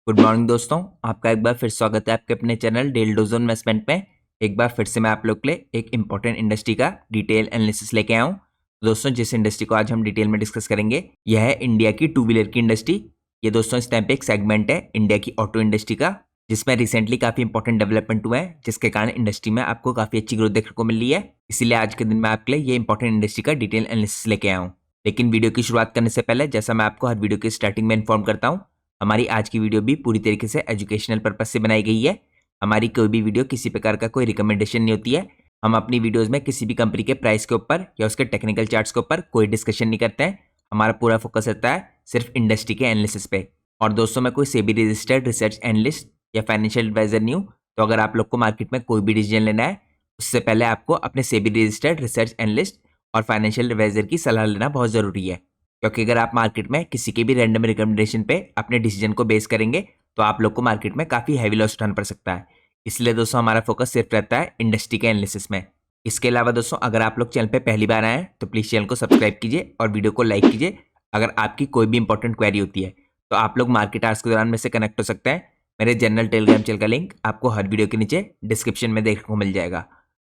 Good morning दोस्तों, आपका एक बार फिर स्वागत है आपके अपने चैनल डेल डोजो इन्वेस्टमेंट में। एक बार फिर से मैं आप लोग के लिए एक इंपॉर्टेंट इंडस्ट्री का डिटेल एनालिसिस लेके आया हूँ। दोस्तों, जिस इंडस्ट्री को आज हम डिटेल में डिस्कस करेंगे यह है इंडिया की टू व्हीलर की इंडस्ट्री। ये दोस्तों इस टाइम पे एक सेगमेंट है इंडिया की ऑटो इंडस्ट्री का, जिसमें रिसेंटली काफी इंपॉर्टेंट डेवलपमेंट हुआ है, जिसके कारण इंडस्ट्री में आपको काफी अच्छी ग्रोथ देखने को मिल रही है। इसीलिए आज के दिन में आपके लिए ये इंपॉर्टेंट इंडस्ट्री का डिटेल एनालिसिस लेके आया हूँ। लेकिन वीडियो की शुरुआत करने से पहले, जैसा मैं आपको हर वीडियो की स्टार्टिंग में इन्फॉर्म करता हूँ, हमारी आज की वीडियो भी पूरी तरीके से एजुकेशनल पर्पस से बनाई गई है। हमारी कोई भी वीडियो किसी प्रकार का कोई रिकमेंडेशन नहीं होती है। हम अपनी वीडियोस में किसी भी कंपनी के प्राइस के ऊपर या उसके टेक्निकल चार्ट्स के ऊपर कोई डिस्कशन नहीं करते हैं। हमारा पूरा फोकस रहता है सिर्फ इंडस्ट्री के एनालिसिस पे। और दोस्तों, मैं कोई सेबी रजिस्टर्ड रिसर्च एनालिस्ट या फाइनेंशियल एडवाइजर नहीं हूँ। तो अगर आप लोग को मार्केट में कोई भी डिसीजन लेना है, उससे पहले आपको अपने सेबी रजिस्टर्ड रिसर्च एनालिस्ट और फाइनेंशियल एडवाइजर की सलाह लेना बहुत जरूरी है। क्योंकि अगर आप मार्केट में किसी के भी रैंडम रिकमेंडेशन पे अपने डिसीजन को बेस करेंगे तो आप लोग को मार्केट में काफ़ी हैवी लॉस उठाना पड़ सकता है। इसलिए दोस्तों, हमारा फोकस सिर्फ रहता है इंडस्ट्री के एनालिसिस में। इसके अलावा दोस्तों, अगर आप लोग चैनल पे पहली बार आए हैं तो प्लीज़ चैनल को सब्सक्राइब कीजिए और वीडियो को लाइक कीजिए। अगर आपकी कोई भी इंपॉर्टेंट क्वेरी होती है तो आप लोग मार्केट आवर्स के दौरान में से कनेक्ट हो सकते हैं। मेरे जनरल टेलीग्राम चैनल का लिंक आपको हर वीडियो के नीचे डिस्क्रिप्शन में देखने को मिल जाएगा।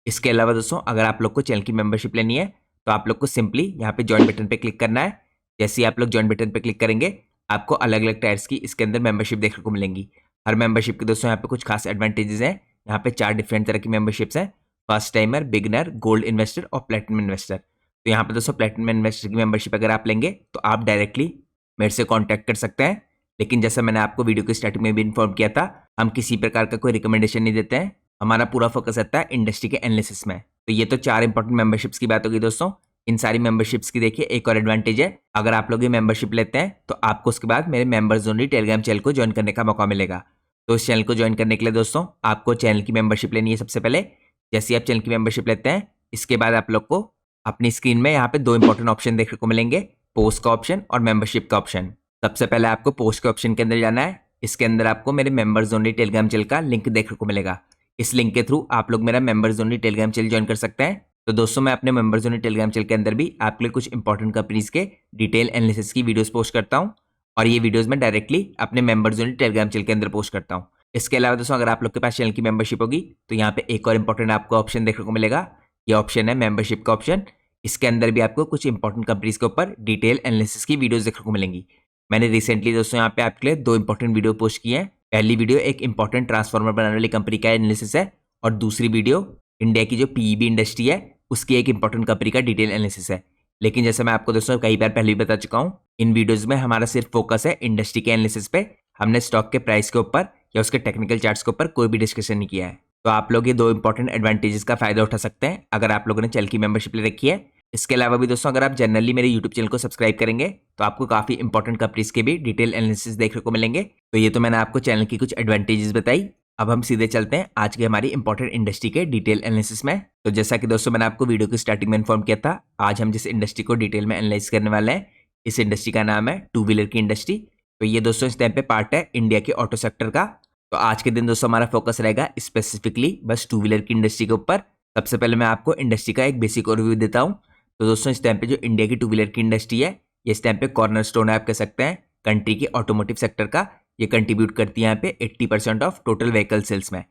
इसके अलावा दोस्तों, अगर आप लोग को चैनल की मेंबरशिप लेनी है तो आप लोग को सिंपली यहाँ पे ज्वाइन बटन पे क्लिक करना है। जैसे ही आप लोग ज्वाइन बटन पे क्लिक करेंगे, आपको अलग अलग टायर्स की इसके अंदर मेंबरशिप देखने को मिलेंगी। हर मेंबरशिप के दोस्तों यहाँ पे कुछ खास एडवांटेजेस हैं। यहाँ पे 4 डिफरेंट तरह की मेंबरशिप्स हैं: first timer, beginner, gold investor और प्लेटिनम इन्वेस्टर। तो यहाँ पे दोस्तों प्लेटिनम इन्वेस्टर की मेंबरशिप अगर आप लेंगे तो आप डायरेक्टली मेरे से कॉन्टैक्ट कर सकते हैं। लेकिन जैसा मैंने आपको वीडियो की स्टार्टिंग में भी इन्फॉर्म किया था, हम किसी प्रकार का कोई रिकमेंडेशन नहीं देते हैं। हमारा पूरा फोकस रहता है इंडस्ट्री के एनालिसिस में। तो ये तो 4 इंपॉर्टेंट मेंबरशिप्स की बात होगी दोस्तों। इन सारी मेंबरशिप्स की देखिए एक और एडवांटेज है, अगर आप लोग ये मेंबरशिप लेते हैं तो आपको उसके बाद मेरे मेंबर्स ओनली टेलीग्राम चैनल को ज्वाइन करने का मौका मिलेगा। तो इस चैनल को ज्वाइन करने के लिए दोस्तों आपको चैनल की मेंबरशिप लेनी है सबसे पहले। जैसे आप चैनल की मेंबरशिप लेते हैं, इसके बाद आप लोग को अपनी स्क्रीन में यहाँ पे 2 इंपॉर्टेंट ऑप्शन देखने को मिलेंगे: पोस्ट का ऑप्शन और मेंबरशिप का ऑप्शन। सबसे पहले आपको पोस्ट के ऑप्शन के अंदर जाना है। इसके अंदर आपको मेरे मेंबर्स ओनली टेलीग्राम चैनल का लिंक देखने को मिलेगा। इस लिंक के थ्रू आप लोग मेरा members only Telegram channel join कर सकते हैं। तो दोस्तों, मैं अपने मेंबर्स ओनली टेलीग्राम चैनल के अंदर भी आपके लिए कुछ इंपॉर्टेंट कंपनीज के डिटेल एनालिसिस की वीडियोस पोस्ट करता हूँ, और ये वीडियोस मैं डायरेक्टली अपने मेंबर्स ओनली टेलीग्राम चैनल के अंदर पोस्ट करता हूँ। इसके अलावा दोस्तों, अगर आप लोग के पास चैनल की मेंबरशिप होगी तो यहाँ पे एक और इंपॉर्टेंट आपको ऑप्शन देखने को मिलेगा। ये ऑप्शन है मेंबरशिप का ऑप्शन। इसके अंदर भी आपको कुछ इंपॉर्टेंट कंपनीज के ऊपर डिटेल एनालिसिस की वीडियोस देखने को मिलेंगी। मैंने रिसेंटली दोस्तों यहाँ पे आपके लिए 2 इंपॉर्टेंट वीडियो पोस्ट किए हैं। पहली वीडियो एक इंपॉर्टेंट ट्रांसफार्मर बनाने वाली कंपनी का एनालिसिस है, और दूसरी वीडियो इंडिया की जो पीईबी इंडस्ट्री है उसकी एक इंपॉर्टेंट कंपनी का डिटेल एनालिसिस है। लेकिन जैसे मैं आपको दोस्तों कई बार पहले भी बता चुका हूँ, इन वीडियोस में हमारा सिर्फ फोकस है इंडस्ट्री के एनालिसिस पे। हमने स्टॉक के प्राइस के ऊपर या उसके टेक्निकल चार्ट्स के ऊपर कोई भी डिस्कशन नहीं किया है। तो आप लोग ये 2 इंपॉर्टेंट एडवांटेजेस का फायदा उठा सकते हैं अगर आप लोगों ने चैनल की मेंबरशिप ले रखी है। इसके अलावा भी दोस्तों, अगर आप जनरली मेरे यूट्यूब चैनल को सब्सक्राइब करेंगे तो आपको काफी इंपॉर्टेंट कंपनीज के भी डिटेल एनालिसिस देखने को मिलेंगे। तो ये तो मैंने आपको चैनल की कुछ एडवांटेजेस बताई। अब हम सीधे चलते हैं आज की हमारी इंपॉर्टेंट इंडस्ट्री के डिटेल एनालिसिस में। तो जैसा कि दोस्तों मैंने आपको वीडियो की स्टार्टिंग में इन्फॉर्म किया था, आज हम जिस इंडस्ट्री को डिटेल में एनालाइज करने वाले हैं, इस इंडस्ट्री का नाम है टू व्हीलर की इंडस्ट्री। तो ये दोस्तों इस टाइम पे पार्ट है इंडिया के ऑटो सेक्टर का। तो आज के दिन दोस्तों हमारा फोकस रहेगा स्पेसिफिकली बस टू व्हीलर की इंडस्ट्री के ऊपर। सबसे पहले मैं आपको इंडस्ट्री का एक बेसिक ओवरव्यू देता हूँ। तो दोस्तों, इस टाइम पे जो इंडिया की टू व्हीलर की इंडस्ट्री है, ये इस टाइम पे कॉर्नर स्टोन है आप कह सकते हैं कंट्री की ऑटोमोटिव सेक्टर का। ये कंट्रीब्यूट करती है यहाँ पे 80% ऑफ टोटल व्हीकल सेल्स में।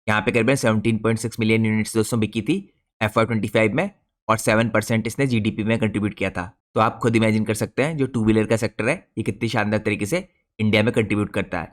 यहाँ पे करीबन 17.6 मिलियन यूनिट्स दोस्तों बिकी थी FY25 में, और 7% इसने जीडीपी में कंट्रीब्यूट किया था। तो आप खुद इमेजिन कर सकते हैं जो टू व्हीलर का सेक्टर है ये कितनी शानदार तरीके से इंडिया में कंट्रीब्यूट करता है।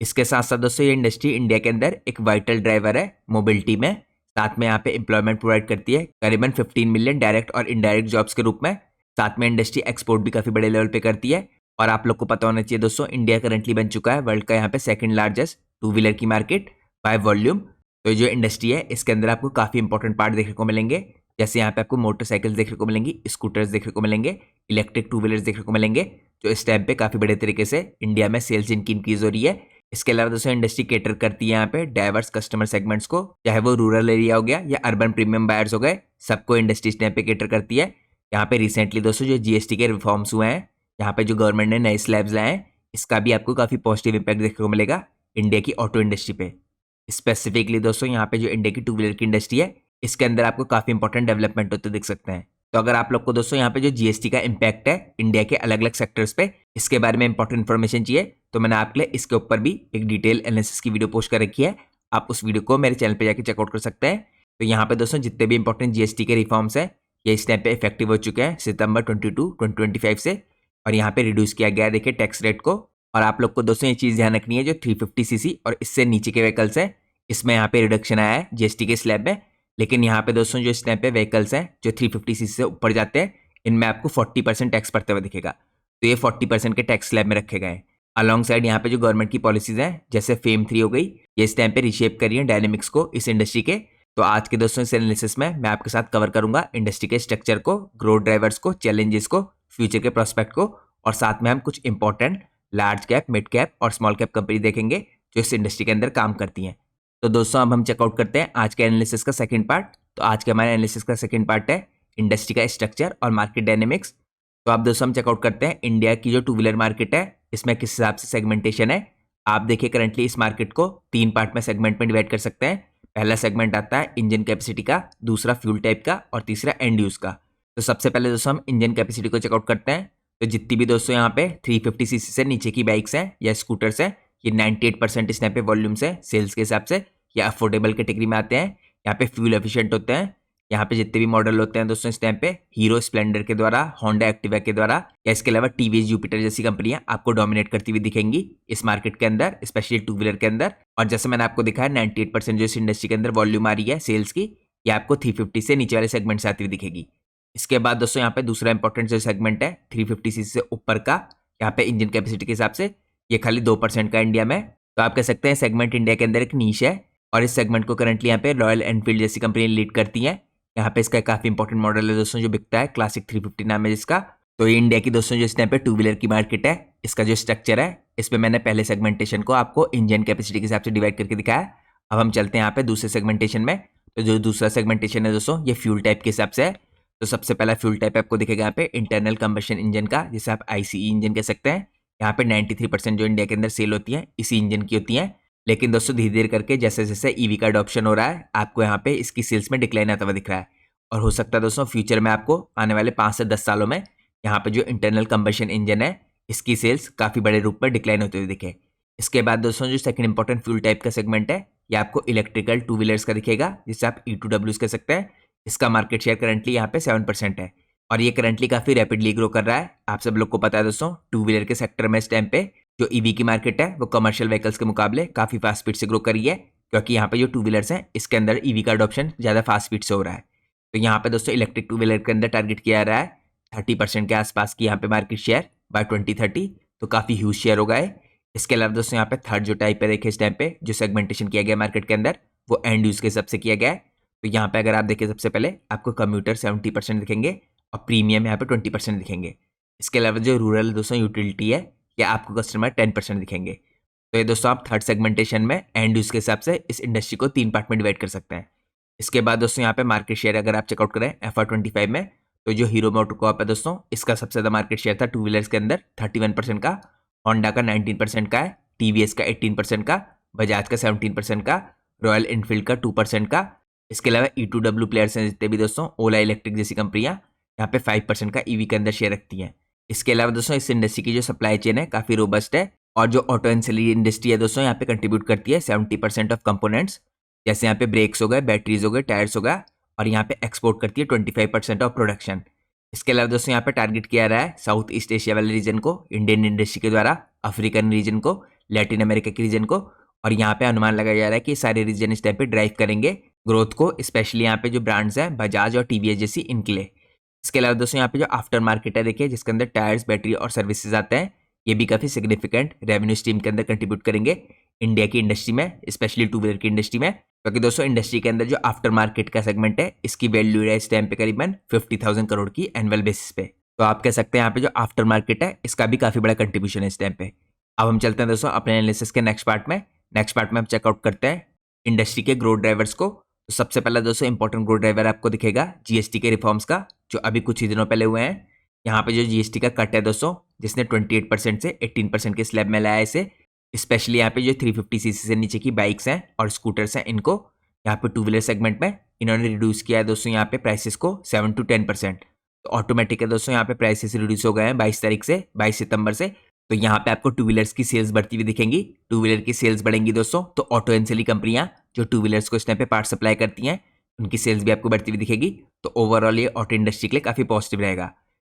इसके साथ साथ दोस्तों ये इंडस्ट्री इंडिया के अंदर एक वाइटल ड्राइवर है मोबिलिटी में। साथ में यहाँ पे एम्प्लॉयमेंट प्रोवाइड करती है करीबन 15 मिलियन डायरेक्ट और इनडायरेक्ट जॉब्स के रूप में। साथ में इंडस्ट्री एक्सपोर्ट भी काफी बड़े लेवल पे करती है। और आप लोग को पता होना चाहिए दोस्तों, इंडिया करंटली बन चुका है वर्ल्ड का यहाँ पे सेकंड लार्जेस्ट टू व्हीलर की मार्केट बाय वॉल्यूम। तो जो इंडस्ट्री है इसके अंदर आपको काफी इंपॉर्टेंट पार्ट देखने को मिलेंगे। जैसे यहाँ पे आपको मोटरसाइकिल्स देखने को मिलेंगी, स्कूटर्स देखने को मिलेंगे, इलेक्ट्रिक टू व्हीलर्स देखने को मिलेंगे, जो इस टाइम पे काफी बड़े तरीके से इंडिया में सेल्स इनकी इंक्रीज हो रही है। इसके अलावा दोस्तों इंडस्ट्री केटर करती है यहाँ पे डाइवर्स कस्टमर सेगमेंट्स को, चाहे वो रूरल एरिया हो गया या अर्बन प्रीमियम बायर्स हो गए, सबको इंडस्ट्री इस टाइम पे केटर करती है। यहाँ पे रिसेंटली दोस्तों जो जीएसटी के रिफॉर्म्स हुए हैं, यहाँ पे जो गवर्नमेंट ने नए स्लैब्स लाए हैं, इसका भी आपको काफी पॉजिटिव इंपैक्ट देखने को मिलेगा इंडिया की ऑटो इंडस्ट्री पे। स्पेसिफिकली दोस्तों यहाँ पे जो इंडिया की टू व्हीलर की इंडस्ट्री है, इसके अंदर आपको काफी इंपॉर्टेंट डेवलपमेंट होते दिख सकते हैं। तो अगर आप लोग को दोस्तों यहाँ पे जो जीएसटी का इम्पैक्ट है इंडिया के अलग अलग सेक्टर्स पे, इसके बारे में इंपॉर्टेंट इन्फॉर्मेशन चाहिए तो मैंने आपके लिए इसके ऊपर भी एक डिटेल एनालिसिस की वीडियो पोस्ट कर रखी है। आप उस वीडियो को मेरे चैनल पे जाके चेकआउट कर सकते हैं। तो यहाँ पे दोस्तों जितने भी इंपॉर्टेंट जीएसटी के रिफॉर्म्स हैं ये इस टाइम पे इफेक्टिव हो चुके हैं सितंबर 2025 से, और यहाँ पे रिड्यूस किया गया है देखिए टैक्स रेट को। और आप लोग को दोस्तों ये चीज़ ध्यान रखनी है, जो 350 सीसी और इससे नीचे के व्हीकल्स हैं इसमें यहाँ पे रिडक्शन आया है जीएसटी के स्लैब में। लेकिन यहाँ पे दोस्तों जो इस टाइम पे व्हीकल्स हैं जो 350 सीसी से ऊपर जाते हैं इनमें आपको 40% टैक्स पड़ते हुए दिखेगा। तो ये 40% के टैक्स स्लैब में रखे गए हैं। अलॉन्ग साइड यहाँ पे जो गवर्नमेंट की पॉलिसीज हैं जैसे फेम 3 हो गई, ये इस टाइम पे रिशेप करी है डायनेमिक्स को इस इंडस्ट्री के। तो आज के दोस्तों इस एनालिसिस में मैं आपके साथ कवर करूंगा इंडस्ट्री के स्ट्रक्चर को, ग्रोथ ड्राइवर्स को, चैलेंजेस को, फ्यूचर के प्रोस्पेक्ट को, और साथ में हम कुछ important large cap, mid cap और स्मॉल कैप कंपनी देखेंगे जो इस इंडस्ट्री के अंदर काम करती हैं। तो दोस्तों अब हम चेकआउट करते हैं आज के एनालिसिस का सेकंड पार्ट। तो आज के हमारे एनालिसिस का सेकंड पार्ट है इंडस्ट्री का स्ट्रक्चर और मार्केट डायनेमिक्स। तो आप दोस्तों हम चेकआउट करते हैं इंडिया की जो टू व्हीलर मार्केट है इसमें किस हिसाब से सेगमेंटेशन है। आप देखिए करंटली इस मार्केट को 3 पार्ट में सेगमेंट में डिवाइड कर सकते हैं। पहला सेगमेंट आता है इंजन कैपेसिटी का, दूसरा फ्यूल टाइप का और तीसरा एंड यूज का। तो सबसे पहले दोस्तों हम इंजन कैपेसिटी को चेकआउट करते हैं। तो जितनी भी दोस्तों यहाँ पे 350 सीसी से नीचे की बाइक्स हैं या स्कूटर्स हैं ये 98% इस टाइम पे वॉल्यूम्स है सेल्स के हिसाब से, या अफोर्डेबल कैटेगरी में आते हैं। यहाँ पे फ्यूल एफिशिएंट होते हैं। यहाँ पे जितने भी मॉडल होते हैं दोस्तों इस टाइम पे हीरो स्प्लेंडर के द्वारा, होंडा एक्टिवा के द्वारा या इसके अलावा टीवीएस जुपिटर जैसी कंपनियां आपको डोमिनेट करती हुई दिखेंगी इस मार्केट के अंदर, स्पेशली टू व्हीलर के अंदर। और जैसे मैंने आपको दिखाया 98% जो इस इंडस्ट्री के अंदर वॉल्यूम आ रही है सेल्स की, ये आपको 350 से नीचे वाले सेगमेंट से आती हुई दिखेगी। इसके बाद दोस्तों यहाँ पे दूसरा इंपॉर्टेंट जो सेगमेंट है 350 सीसी से ऊपर का, यहाँ पे इंजन कैपेसिटी के हिसाब से ये खाली 2% का इंडिया में। तो आप कह सकते हैं सेगमेंट इंडिया के अंदर एक नीश है और इस सेगमेंट को करंटली यहाँ पे रॉयल एनफील्ड जैसी कंपनी लीड करती है। यहाँ पे इसका काफी इंपॉर्टेंट मॉडल है दोस्तों जो बिकता है, क्लासिक 350 नाम है जिसका। तो ये इंडिया की दोस्तों जो इस टाइम पे टू व्हीलर की मार्केट है इसका जो स्ट्रक्चर है इसमें मैंने पहले सेगमेंटेशन को आपको इंजन कैपेसिटी के हिसाब से डिवाइड करके दिखाया। अब हम चलते हैं यहाँ पे दूसरे सेगमेंटेशन में। तो जो दूसरा सेगमेंटेशन है दोस्तों ये फ्यूल टाइप के हिसाब से है। तो सबसे पहला फ्यूल टाइप आपको दिखेगा यहाँ पे इंटरनल कंबशन इंजन का, जिसे आप आईसीई इंजन कह सकते हैं। यहाँ पे 93% जो इंडिया के अंदर सेल होती है इसी इंजन की होती है। लेकिन दोस्तों धीरे धीरे करके जैसे जैसे ईवी का अडॉप्शन हो रहा है आपको यहाँ पे इसकी सेल्स में डिक्लाइन आता हुआ दिख रहा है। और हो सकता है दोस्तों फ्यूचर में आपको आने वाले 5 से 10 सालों में यहाँ पे जो इंटरनल कंबशन इंजन है इसकी सेल्स काफ़ी बड़े रूप में डिक्लाइन होते हुए दिखे। इसके बाद दोस्तों जो सेकंड इंपॉर्टेंट फ्यूल टाइप का सेगमेंट है ये आपको इलेक्ट्रिकल टू व्हीलर्स का दिखेगा, जिसे आप E2Ws कह सकते हैं। इसका मार्केट शेयर करंटली यहाँ पे 7% है और ये करंटली काफ़ी रैपिडली ग्रो कर रहा है। आप सब लोग को पता है दोस्तों टू व्हीलर के सेक्टर में इस टाइम पे जो ईवी की मार्केट है वो कमर्शियल व्हीकल्स के मुकाबले काफ़ी फास्ट स्पीड से ग्रो करी है, क्योंकि यहाँ पे जो टू व्हीलर्स हैं इसके अंदर ईवी का अडॉप्शन ज़्यादा फास्ट स्पीड से हो रहा है। तो यहाँ पे दोस्तों इलेक्ट्रिक टू व्हीलर के अंदर टारगेट किया जा रहा है 30% के आसपास की यहाँ पे मार्केट शेयर बाय 2030। तो काफ़ी ह्यूज शेयर होगा है। इसके अलावा दोस्तों यहाँ पे थर्ड जो टाइप है देखिए इस टाइम पे जो सेगमेंटेशन किया गया मार्केट के अंदर वो एंड यूज के हिसाब से किया गया है। तो यहाँ पे अगर आप देखिए सबसे पहले आपको कम्यूटर 70% दिखेंगे और प्रीमियम यहाँ पे 20% दिखेंगे। इसके अलावा जो रूरल दोस्तों यूटिलिटी है या आपको कस्टमर 10% दिखेंगे। तो ये दोस्तों आप थर्ड सेगमेंटेशन में एंड यूज के हिसाब से इस इंडस्ट्री को 3 पार्ट में डिवाइड कर सकते हैं। इसके बाद दोस्तों यहाँ पे मार्केट शेयर अगर आप चेकआउट करें FY25 में, तो जो हीरो मोटोकॉर्प है दोस्तों इसका सबसे ज़्यादा मार्केट शेयर था टू व्हीलर्स के अंदर 31% का, होंडा का 19% का है, टीवीएस का 18% का, बजाज का 17% का, रॉयल एनफील्ड का 2% का। इसके अलावा E2W प्लेयर्स हैं जितने भी दोस्तों, ओला इलेक्ट्रिक जैसी कंपनियां यहाँ पे 5% का ईवी के अंदर शेयर रखती हैं। इसके अलावा दोस्तों इस इंडस्ट्री की जो सप्लाई चेन है काफ़ी रोबस्ट है और जो ऑटो एंसिलरी इंडस्ट्री है दोस्तों यहाँ पे कंट्रीब्यूट करती है 70% ऑफ कंपोनेंट्स, जैसे यहाँ पे ब्रेक्स हो गए, बैटरीज हो गए, टायर्स हो गया, और यहाँ पे एक्सपोर्ट करती है 25% ऑफ प्रोडक्शन। इसके अलावा दोस्तों यहाँ पे टारगेट किया रहा है साउथ ईस्ट एशिया वाले रीजन को इंडियन इंडस्ट्री के द्वारा, अफ्रीकन रीजन को, लैटिन अमेरिका के रीजन को, और यहाँ पे अनुमान लगाया जा रहा है कि सारे रीजन इस टाइप पे ड्राइव करेंगे ग्रोथ को, स्पेशली यहाँ पे जो ब्रांड्स हैं बजाज और टीवीएस जैसी इनके लिए। इसके अलावा दोस्तों यहाँ पे जो आफ्टर मार्केट है देखिए जिसके अंदर टायर्स, बैटरी और सर्विसेज आते हैं, ये भी काफ़ी सिग्निफिकेंट रेवेन्यू स्ट्रीम के अंदर कंट्रीब्यूट करेंगे इंडिया की इंडस्ट्री में, स्पेशली टू व्हीलर की इंडस्ट्री में। क्योंकि दोस्तों इंडस्ट्री के अंदर जो आफ्टर मार्केट का सेगमेंट है इसकी वैल्यू है इस टाइम पे करीबन 50,000 करोड़ की एनुअल बेसिस पे। तो आप कह सकते हैं यहाँ पे जो आफ्टर मार्केट है इसका भी काफ़ी बड़ा कंट्रीब्यूशन है इस टाइम पे। अब हम चलते हैं दोस्तों अपने एनालिसिस के नेक्स्ट पार्ट में। नेक्स्ट पार्ट में हम चेकआउट करते हैं इंडस्ट्री के ग्रोथ ड्राइवर्स को। तो सबसे पहला दोस्तों इंपॉर्टेंट ग्रोथ ड्राइवर आपको दिखेगा जीएसटी के रिफॉर्म्स का, जो अभी कुछ ही दिनों पहले हुए हैं। यहाँ पे जो जीएसटी का कट है दोस्तों जिसने 28% से 18% के स्लैब में लाया इसे, स्पेशली यहाँ पे जो 350 सीसी से नीचे की बाइक्स हैं और स्कूटर्स हैं इनको यहाँ पे टू व्हीलर सेगमेंट में इन्होंने रिड्यूस किया है दोस्तों यहाँ पे प्राइसेस को 7 to 10%। तो ऑटोमेटिक है दोस्तों यहाँ पे प्राइसेस रिड्यूस हो गए हैं 22 तारीख से, 22 सितंबर से। तो यहाँ पे आपको टू व्हीलर्स की सेल्स बढ़ती हुई दिखेंगी। टू व्हीलर की सेल्स बढ़ेंगी दोस्तों, तो ऑटो एनसीएल कंपनियां जो टू व्हीलर्स को इस टाइम पे पार्ट सप्लाई करती हैं, उनकी सेल्स भी आपको बढ़ती हुई दिखेगी। तो ओवरऑल ये ऑटो इंडस्ट्री के लिए काफी पॉजिटिव रहेगा।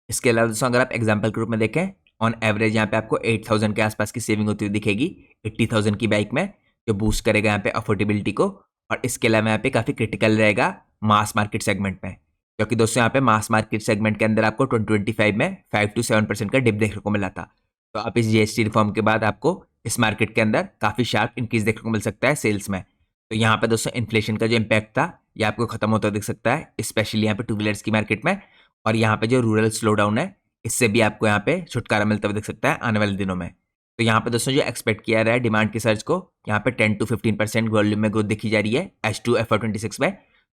इसके अलावा दोस्तों अगर आप एग्जाम्पल के रूप में देखें, ऑन एवरेज यहाँ पे आपको 8,000 के आसपास की सेविंग होती हुई दिखेगी 80,000 की बाइक में, जो बूस्ट करेगा यहाँ पे अफोर्डेबिलिटी को। और इसके अलावा यहाँ पे काफी क्रिटिकल रहेगा मास मार्केट सेगमेंट में, क्योंकि दोस्तों यहाँ पे मास मार्केट सेगमेंट के अंदर आपको 2025 में 5 to 7% का डिप देखने को मिला था। तो आप इस जीएसटी रिफॉर्म के बाद आपको इस मार्केट के अंदर काफी शार्प इंक्रीज देखने को मिल सकता है सेल्स में। तो यहाँ पे दोस्तों इन्फ्लेशन का जो इम्पैक्ट था ये आपको खत्म होता दिख सकता है, स्पेशली यहाँ पे टू व्हीलर्स की मार्केट में। और यहाँ पे जो रूरल स्लो डाउन है, इससे भी आपको यहाँ पे छुटकारा मिलता हुआ दिख सकता है आने वाले दिनों में। तो यहाँ पे दोस्तों जो एक्सपेक्ट किया रहा है डिमांड की सर्च को, यहाँ पे 10 to 15% वॉल्यूम में ग्रोथ देखी जा रही है H2 FY26 में।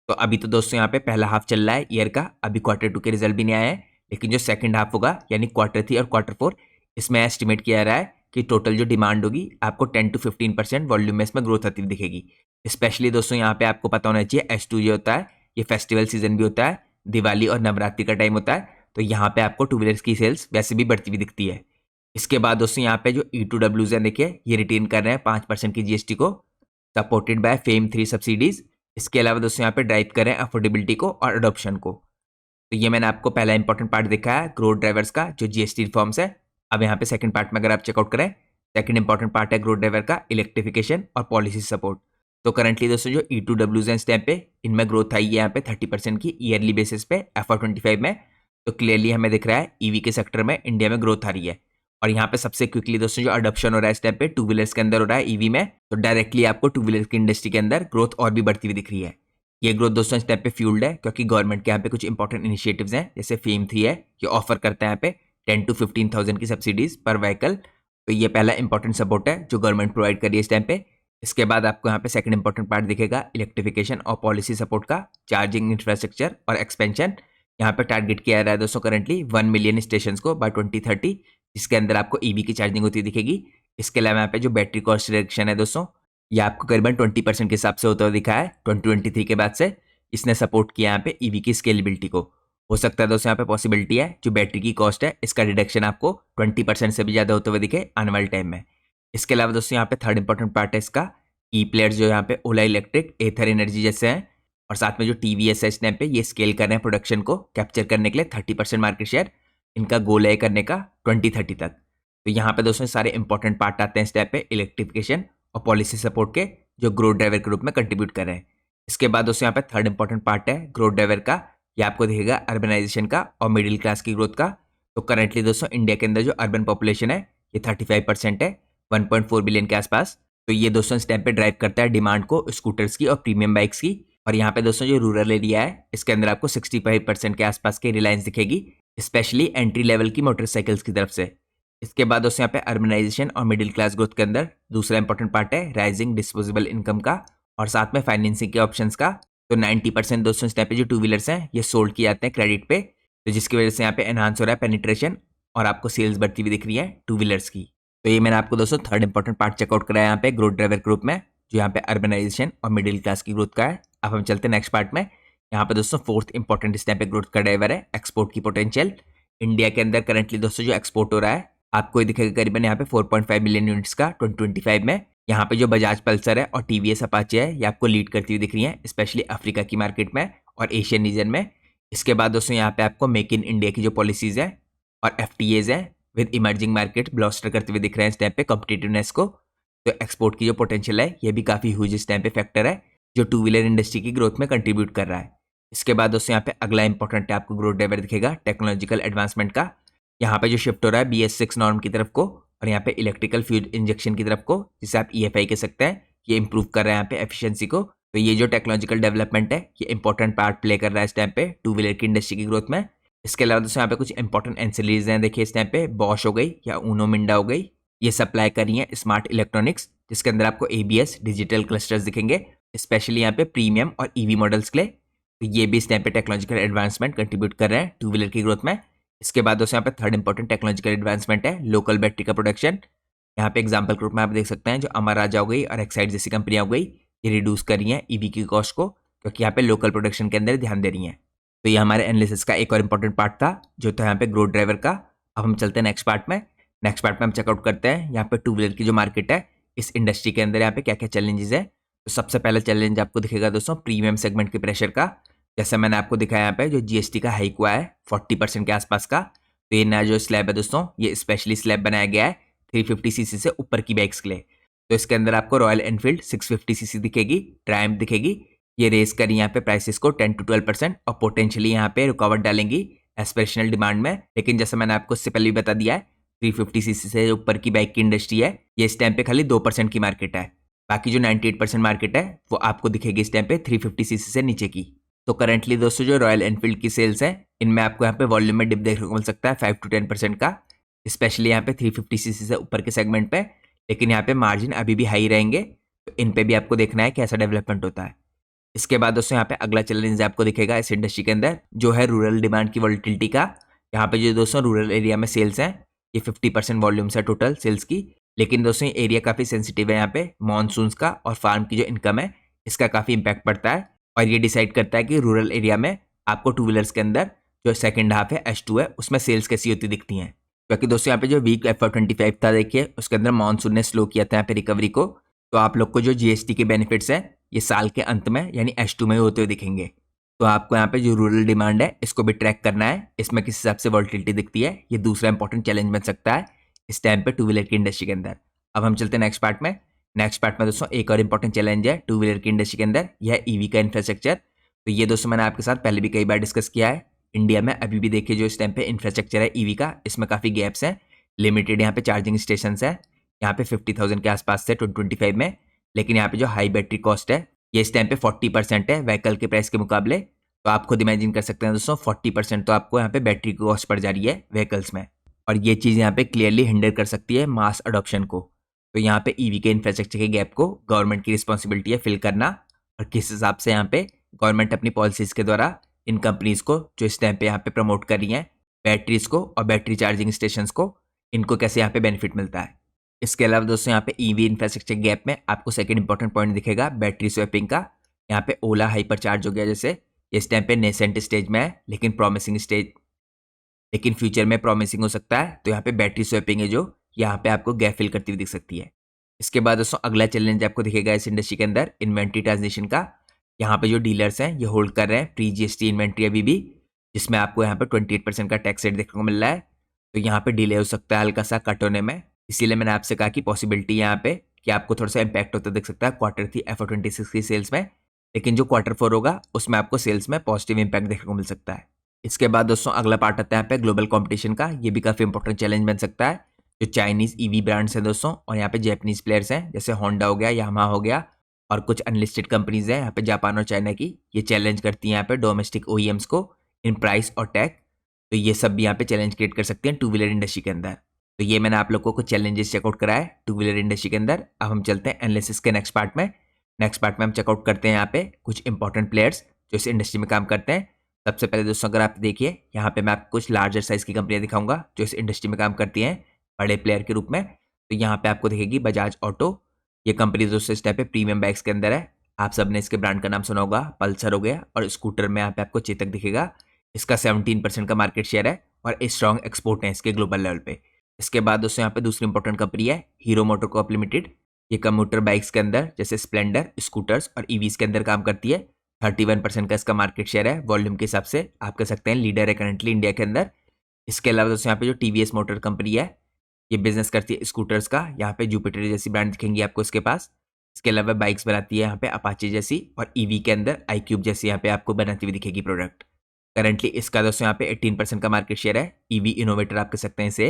तो अभी तो दोस्तों यहाँ पे पहला हाफ चल रहा है ईयर का, अभी Q2 के रिजल्ट भी नहीं आए हैं, लेकिन जो सेकंड हाफ होगा यानी Q3 और Q4, इसमें एस्टिमेट किया रहा है कि टोटल जो डिमांड होगी आपको 10 to 15% वॉल्यूम में इसमें ग्रोथ आती हुई दिखेगी। स्पेशली दोस्तों यहाँ पे आपको पता होना चाहिए H2 जो होता है ये फेस्टिवल सीजन भी होता है, दिवाली और नवरात्रि का टाइम होता है। तो यहाँ पे आपको टू व्हीलर्स की सेल्स वैसे भी बढ़ती हुई दिखती है। इसके बाद दोस्तों यहाँ पे जो E2Ws है देखिए, ये रिटेन कर रहे हैं 5% की जीएसटी को, सपोर्टेड बाय फेम 3 सब्सिडीज। इसके अलावा दोस्तों यहाँ पे ड्राइव कर रहे हैं अफोर्डेबिलिटी को और अडोप्शन को। तो ये मैंने आपको पहला इंपॉर्टेंट पार्ट दिखाया है ग्रोथ ड्राइवर्स का, जो जीएसटी रिफॉर्म्स है। अब यहाँ पे सेकंड पार्ट में अगर आप चेकआउट करें, सेकंड इंपॉर्टेंट पार्ट है ग्रोथ ड्राइवर का इलेक्ट्रिफिकेशन और पॉलिसी सपोर्ट। तो करंटली दोस्तों जो E2Ws हैं इस टाइम पे, इनमें ग्रोथ आई है यहाँ पे 30% की ईयरली बेसिस पे FY25 में। तो क्लियरली हमें दिख रहा है ईवी के सेक्टर में इंडिया में ग्रोथ आ रही है। और यहाँ पे सबसे क्विकली दोस्तों जो अडॉप्शन हो रहा है इस टाइम पे टू व्हीलर्स के अंदर हो रहा है ईवी में, तो डायरेक्टली आपको टू व्हीलर्स की इंडस्ट्री के अंदर ग्रोथ और भी बढ़ती हुई दिख रही है। ये ग्रोथ दोस्तों इस टाइम पे फ्यूल्ड है क्योंकि गवर्नमेंट के यहाँ पे कुछ इंपॉर्टेंट इनिशिएटिव्स हैं, जैसे फेम 3 है, ये ऑफर करता है यहाँ पे 10 to 15,000 की सब्सिडीज पर व्हीकल। तो ये पहला इंपॉर्टेंट सपोर्ट है जो गवर्नमेंट प्रोवाइड कर रही है इस टाइम पे। इसके बाद आपको यहाँ पे सेकंड इंपॉर्टेंट पार्ट दिखेगा इलेक्ट्रिफिकेशन और पॉलिसी सपोर्ट का, चार्जिंग इंफ्रास्ट्रक्चर और एक्सपेंशन। यहाँ पे टारगेट किया जा रहा है दोस्तों करंटली 1 मिलियन स्टेशन को बाय 2030, जिसके अंदर आपको ईवी की चार्जिंग होती दिखेगी। इसके अलावा यहाँ पे जो बैटरी कॉस्ट रिडक्शन है दोस्तों, ये आपको करीबन 20% के हिसाब से होता हुआ दिखा है 2023 के बाद से। इसने सपोर्ट किया यहाँ पे ईवी की स्केलेबिलिटी को। हो सकता है दोस्तों यहाँ पे पॉसिबिलिटी है जो बैटरी की कॉस्ट है इसका रिडक्शन आपको 20% से भी ज़्यादा होते हुए दिखे आने वाले टाइम में। इसके अलावा दोस्तों यहाँ पे थर्ड इंपॉर्टेंट पार्ट है इसका ई प्लेयर्स, जो यहाँ पे ओला इलेक्ट्रिक, एथर एनर्जी जैसे हैं। और साथ में जो टीवीएस है इस टाइम पे ये स्केल कर रहे हैं प्रोडक्शन को कैप्चर करने के लिए 30% मार्केट शेयर इनका गोल है करने का 2030 तक। तो यहाँ पे दोस्तों सारे इंपॉर्टेंट पार्ट आते हैं इस टाइप पे इलेक्ट्रिफिकेशन और पॉलिसी सपोर्ट के, जो ग्रोथ ड्राइवर के रूप में कंट्रीब्यूट कर रहे हैं। इसके बाद दोस्तों यहाँ पे थर्ड इंपॉर्टेंट पार्ट है ग्रोथ ड्राइवर का, ये आपको दिखेगा अर्बनाइजेशन का और मिडिल क्लास की ग्रोथ का। तो करंटली दोस्तों इंडिया के अंदर जो अर्बन पॉपुलेशन है ये 35% है, 1.4 बिलियन के आसपास। तो ये दोस्तों इस टाइम पे ड्राइव करता है डिमांड को स्कूटर्स की और प्रीमियम बाइक्स की। और यहाँ पे दोस्तों जो रूरल एरिया है इसके अंदर आपको 65% के आसपास की रिलायंस दिखेगी, स्पेशली एंट्री लेवल की मोटरसाइकिल्स की तरफ से। इसके बाद दोस्तों यहाँ पे अर्बनाइजेशन और मिडिल क्लास ग्रोथ के अंदर दूसरा इंपॉर्टेंट पार्ट है राइजिंग डिस्पोजेबल इनकम का और साथ में फाइनेंसिंग के ऑप्शंस का। तो 90% दोस्तों इस टाइप पे जो टू व्हीलर्स हैं ये सोल्ड किए जाते हैं क्रेडिट पे, तो जिसकी वजह से यहाँ पे एनहांस हो रहा है पेनिट्रेशन और आपको सेल्स बढ़ती हुई दिख रही है टू व्हीलर्स की। तो ये मैंने आपको दोस्तों थर्ड इंपॉर्टेंट पार्ट चेकआउट कराया यहाँ पे ग्रोथ ड्राइवर ग्रुप में, जो यहाँ पे अर्बनाइजेशन और मिडिल क्लास की ग्रोथ का है। अब हम चलते हैं नेक्स्ट पार्ट में। यहाँ पे दोस्तों फोर्थ इंपॉर्टेंट इस टाइप पे ग्रोथ का ड्राइवर है एक्सपोर्ट की पोटेंशियल। इंडिया के अंदर करंटली दोस्तों जो एक्सपोर्ट हो रहा है आपको ये दिखेगा करीबन यहाँ पे 4.5 मिलियन यूनिट्स का 2025 में। यहाँ पे जो बजाज पल्सर है और टीवीएस अपाचे है ये आपको लीड करती हुई दिख रही है, स्पेशली अफ्रीका की मार्केट में और एशियन रीजन में। इसके बाद दोस्तों यहाँ पे आपको मेक इन इंडिया की जो पॉलिसीज है और FTAs है विद इमर्जिंग मार्केट ब्लॉस्टर करते हुए दिख रहे हैं इस टाइम पे कॉम्पिटिटिवनेस को। तो एक्सपोर्ट की जो पोटेंशियल है ये भी काफी ह्यूज इस टाइम पे फैक्टर है जो टू व्हीलर इंडस्ट्री की ग्रोथ में कंट्रीब्यूट कर रहा है। इसके बाद दोस्तों यहाँ पे अगला इंपॉर्टेंट है आपको ग्रोथ ड्राइवर दिखेगा टेक्नोलॉजिकल एडवांसमेंट का। यहाँ पे जो शिफ्ट हो रहा है BS6 नॉर्म की तरफ को और यहाँ पे इलेक्ट्रिकल फ्यूल इंजेक्शन की तरफ को, जिसे आप EFI कह सकते हैं, ये इंप्रूव कर रहा है यहाँ पे एफिशिएंसी को। तो ये जो टेक्नोलॉजिकल डेवलपमेंट है ये इंपॉर्टेंट पार्ट प्ले कर रहा है इस टाइम पे टू व्हीलर की इंडस्ट्री की ग्रोथ में। इसके अलावा दोस्तों यहाँ पे कुछ इंपॉर्टेंट एंसिलरीज हैं, देखिए इस टाइम पे बॉश हो गई या ऊनो मिंडा हो गई, ये सप्लाई कर रही है स्मार्ट इलेक्ट्रॉनिक्स, जिसके अंदर आपको ABS डिजिटल क्लस्टर्स दिखेंगे, स्पेशली यहाँ पे प्रीमियम और EV मॉडल्स के लिए। तो ये भी इस टाइम पे टेक्नोलॉजिकल एडवांसमेंट कंट्रीब्यूट कर रहे हैं टू व्हीलर की ग्रोथ में। इसके बाद दोस्तों यहाँ पे थर्ड इंपॉर्टेंट टेक्नोलॉजिकल एडवांसमेंट है लोकल बैटरी का प्रोडक्शन। यहाँ पे एग्जांपल के रूप में आप देख सकते हैं जो अमर राजा हो गई और एक्साइड जैसी कंपनियां हो गई, ये रिड्यूस कर रही हैं EV की कॉस्ट को, क्योंकि यहाँ पे लोकल प्रोडक्शन के अंदर ध्यान दे रही हैं। तो ये हमारे एनालिसिस का एक और इम्पोर्टेंट पार्ट था जो था यहाँ पे ग्रोथ ड्राइवर का। अब हम चलते हैं नेक्स्ट पार्ट में। नेक्स्ट पार्ट में हम चेकआउट करते हैं यहाँ पे टू व्हीलर की जो मार्केट है, इस इंडस्ट्री के अंदर यहाँ पे क्या क्या चैलेंजेस है। तो सबसे पहला चैलेंज आपको दिखेगा दोस्तों प्रीमियम सेगमेंट के प्रेशर का। जैसे मैंने आपको दिखाया यहाँ पे जो जीएसटी का हाइक हुआ है 40% के आसपास का। तो ये नया जो स्लैब है दोस्तों, ये स्पेशली स्लैब बनाया गया है 350cc से ऊपर की बाइक्स के लिए। तो इसके अंदर आपको रॉयल एनफील्ड 650cc दिखेगी, ट्रायम्फ दिखेगी। ये रेस करी यहाँ पे प्राइसेस को 10 to 12% और पोटेंशियली यहाँ पे रुकावट डालेंगी एस्पिरेशनल डिमांड में। लेकिन जैसे मैंने आपको इससे पहले भी बता दिया है 350cc से ऊपर की बाइक की इंडस्ट्री है, ये इस टाइम पे खाली 2% की मार्केट है। बाकी जो 98% मार्केट है वो आपको दिखेगी इस टाइम पे 350cc से नीचे की। तो करंटली दोस्तों जो रॉयल एनफील्ड की सेल्स है, इनमें आपको यहाँ पे वॉल्यूम में डिप देखने को मिल सकता है 5 to 10% का, स्पेशली यहाँ पे 350cc से ऊपर के सेगमेंट पे। लेकिन यहाँ पे मार्जिन अभी भी हाई रहेंगे, तो इन पे भी आपको देखना है कैसा डेवलपमेंट होता है। इसके बाद दोस्तों यहाँ पे अगला चैलेंज आपको दिखेगा इस इंडस्ट्री के अंदर, जो है रूरल डिमांड की वॉलिटिलिटी का। यहाँ पे जो दोस्तों रूरल एरिया में सेल्स हैं, ये 50% वॉल्यूम्स है टोटल सेल्स की। लेकिन दोस्तों ये एरिया काफ़ी सेंसिटिव है, यहाँ पे मानसून्स का और फार्म की जो इनकम है इसका काफ़ी इंपैक्ट पड़ता है। और ये डिसाइड करता है कि रूरल एरिया में आपको टू व्हीलर्स के अंदर जो सेकेंड हाफ है H2 है उसमें सेल्स कैसी होती दिखती हैं। क्योंकि दोस्तों यहाँ पे जो वीक FY25 था, देखिए उसके अंदर मानसून ने स्लो किया था यहाँ पे रिकवरी को। तो आप लोग को जो जीएसटी के बेनिफिट्स हैं ये साल के अंत में यानी H2 में होते हुए दिखेंगे। तो आपको यहाँ पे जो रूरल डिमांड है इसको भी ट्रैक करना है, इसमें किस हिसाब से वॉलिटिलिटी दिखती है। ये दूसरा इंपॉर्टेंट चैलेंज बन सकता है इस टाइम पे टू व्हीलर की इंडस्ट्री के अंदर। अब हम चलते हैं नेक्स्ट पार्ट में। नेक्स्ट पार्ट में दोस्तों एक और इंपॉर्टेंट चैलेंज है टू व्हीलर की इंडस्ट्री के अंदर, यह है ईवी का इंफ्रास्ट्रक्चर। तो ये दोस्तों मैंने आपके साथ पहले भी कई बार डिस्कस किया है। इंडिया में अभी भी देखिए जो इस टाइम पे इंफ्रास्ट्रक्चर है ईवी का, इसमें काफ़ी गैप्स हैं। लिमिटेड यहाँ पे चार्जिंग स्टेशन है, यहाँ पे 50,000 के आसपास से 2025 में। लेकिन यहाँ पे जो हाई बैटरी कॉस्ट है ये इस टाइम पे 40% है व्हीकल के प्राइस के मुकाबले। तो आप खुद इमेजिन कर सकते हैं दोस्तों 40% तो आपको यहाँ पे बैटरी की कॉस्ट पड़ जा रही है व्हीकल्स में। और ये चीज़ यहाँ पे क्लियरली हिंडर कर सकती है मास अडॉप्शन को। तो यहाँ पे ईवी के इंफ्रास्ट्रक्चर के गैप को गवर्नमेंट की रिस्पॉन्सिबिलिटी है फिल करना, और किस हिसाब से यहाँ पे गवर्नमेंट अपनी पॉलिसीज़ के द्वारा इन कंपनीज़ को जो इस टाइम पे यहाँ पे प्रमोट कर रही हैं बैटरीज को और बैटरी चार्जिंग स्टेशंस को, इनको कैसे यहाँ पे बेनिफिट मिलता है। इसके अलावा दोस्तों यहाँ पे ईवी इंफ्रास्ट्रक्चर गैप में आपको सेकंड इंपॉर्टेंट पॉइंट दिखेगा बैटरी स्वैपिंग का। यहाँ पे ओला हाइपर चार्ज हो गया, जैसे इस टाइम पे नेसेंट स्टेज में है लेकिन प्रॉमिसिंग स्टेज, लेकिन फ्यूचर में प्रॉमिसिंग हो सकता है। तो यहाँ पे बैटरी स्वैपिंग है जो यहाँ पे आपको गैप फिल करती हुई दिख सकती है। इसके बाद दोस्तों अगला चैलेंज आपको दिखेगा इस इंडस्ट्री के अंदर इन्वेंट्री ट्रांजिशन का। यहाँ पे जो डीलर्स हैं ये होल्ड कर रहे हैं प्री जीएसटी इन्वेंट्री अभी भी, जिसमें आपको यहाँ पे 28% का टैक्स रेट देखने को मिल रहा है। तो यहाँ पे डिले हो सकता है हल्का सा कट होने में, इसीलिए मैंने आपसे कहा कि पॉसिबिलिटी यहाँ पे कि आपको थोड़ा सा इम्पैक्ट होता दिख सकता है Q3 FY26 की सेल्स में। लेकिन जो Q4 होगा उसमें आपको सेल्स में पॉजिटिव इम्पैक्ट देखने को मिल सकता है। इसके बाद दोस्तों अगला पार्ट आता है यहाँ पे ग्लोबल कंपटीशन का। ये भी काफ़ी इंपॉर्टेंट चैलेंज बन सकता है। जो चाइनीज़ ईवी ब्रांड्स हैं दोस्तों और यहाँ पे जैपनीज प्लेयर्स हैं जैसे होंडा हो गया, यामाहा हो गया और कुछ अनलिस्टेड कंपनीज हैं यहाँ पे जापान और चाइना की, ये चैलेंज करती हैं यहाँ पे डोमेस्टिक ओईएम्स को इन प्राइस और टैग। तो ये सब भी यहाँ पे चैलेंज क्रिएट कर सकते हैं टू व्हीलर इंडस्ट्री के अंदर। तो ये मैंने आप लोगों को कुछ चैलेंजेस चेकआउट कराए टू व्हीलर इंडस्ट्री के अंदर। अब हम चलते हैं एनालिसिस के नेक्स्ट पार्ट में। नेक्स्ट पार्ट में हम चेकआउट करते हैं यहाँ पे कुछ इंपॉर्टेंट प्लेयर्स जो इस इंडस्ट्री में काम करते हैं। सबसे पहले दोस्तों अगर आप देखिए यहाँ पे मैं आपको कुछ लार्जर साइज की कंपनियां दिखाऊंगा जो इस इंडस्ट्री में काम करती हैं बड़े प्लेयर के रूप में। तो यहाँ पे आपको दिखेगी बजाज ऑटो। ये कंपनी दोस्तों इस टाइप पे प्रीमियम बाइक्स के अंदर है। आप सबने इसके ब्रांड का नाम सुना होगा, पल्सर हो गया, और स्कूटर में यहाँ पे आपको चेतक दिखेगा। इसका 17% का मार्केट शेयर है और स्ट्रॉन्ग एक्सपोर्ट है इसके ग्लोबल लेवल पे। इसके बाद दोस्तों यहाँ पे दूसरी इंपॉर्टेंट कंपनी है हीरो मोटोकॉर्प लिमिटेड। ये कम्यूटर बाइक्स के अंदर जैसे स्प्लेंडर, स्कूटर्स और ईवीज के अंदर काम करती है। 31% का इसका मार्केट शेयर है। वॉल्यूम के हिसाब से आप कह सकते हैं लीडर है करंटली इंडिया के अंदर। इसके अलावा दोस्तों यहाँ पे जो टीवीएस मोटर कंपनी है ये बिजनेस करती है स्कूटर्स का। यहाँ पे जुपिटर जैसी ब्रांड दिखेंगी आपको इसके पास। इसके अलावा बाइक्स बनाती है यहाँ पे अपाचे जैसी, और ईवी के अंदर iQube जैसी यहाँ पे आपको बनाती हुई दिखेगी प्रोडक्ट। करंटली इसका दोस्तों यहाँ पे 18% का मार्केट शेयर है। ईवी इनोवेटर आप कह सकते हैं इसे।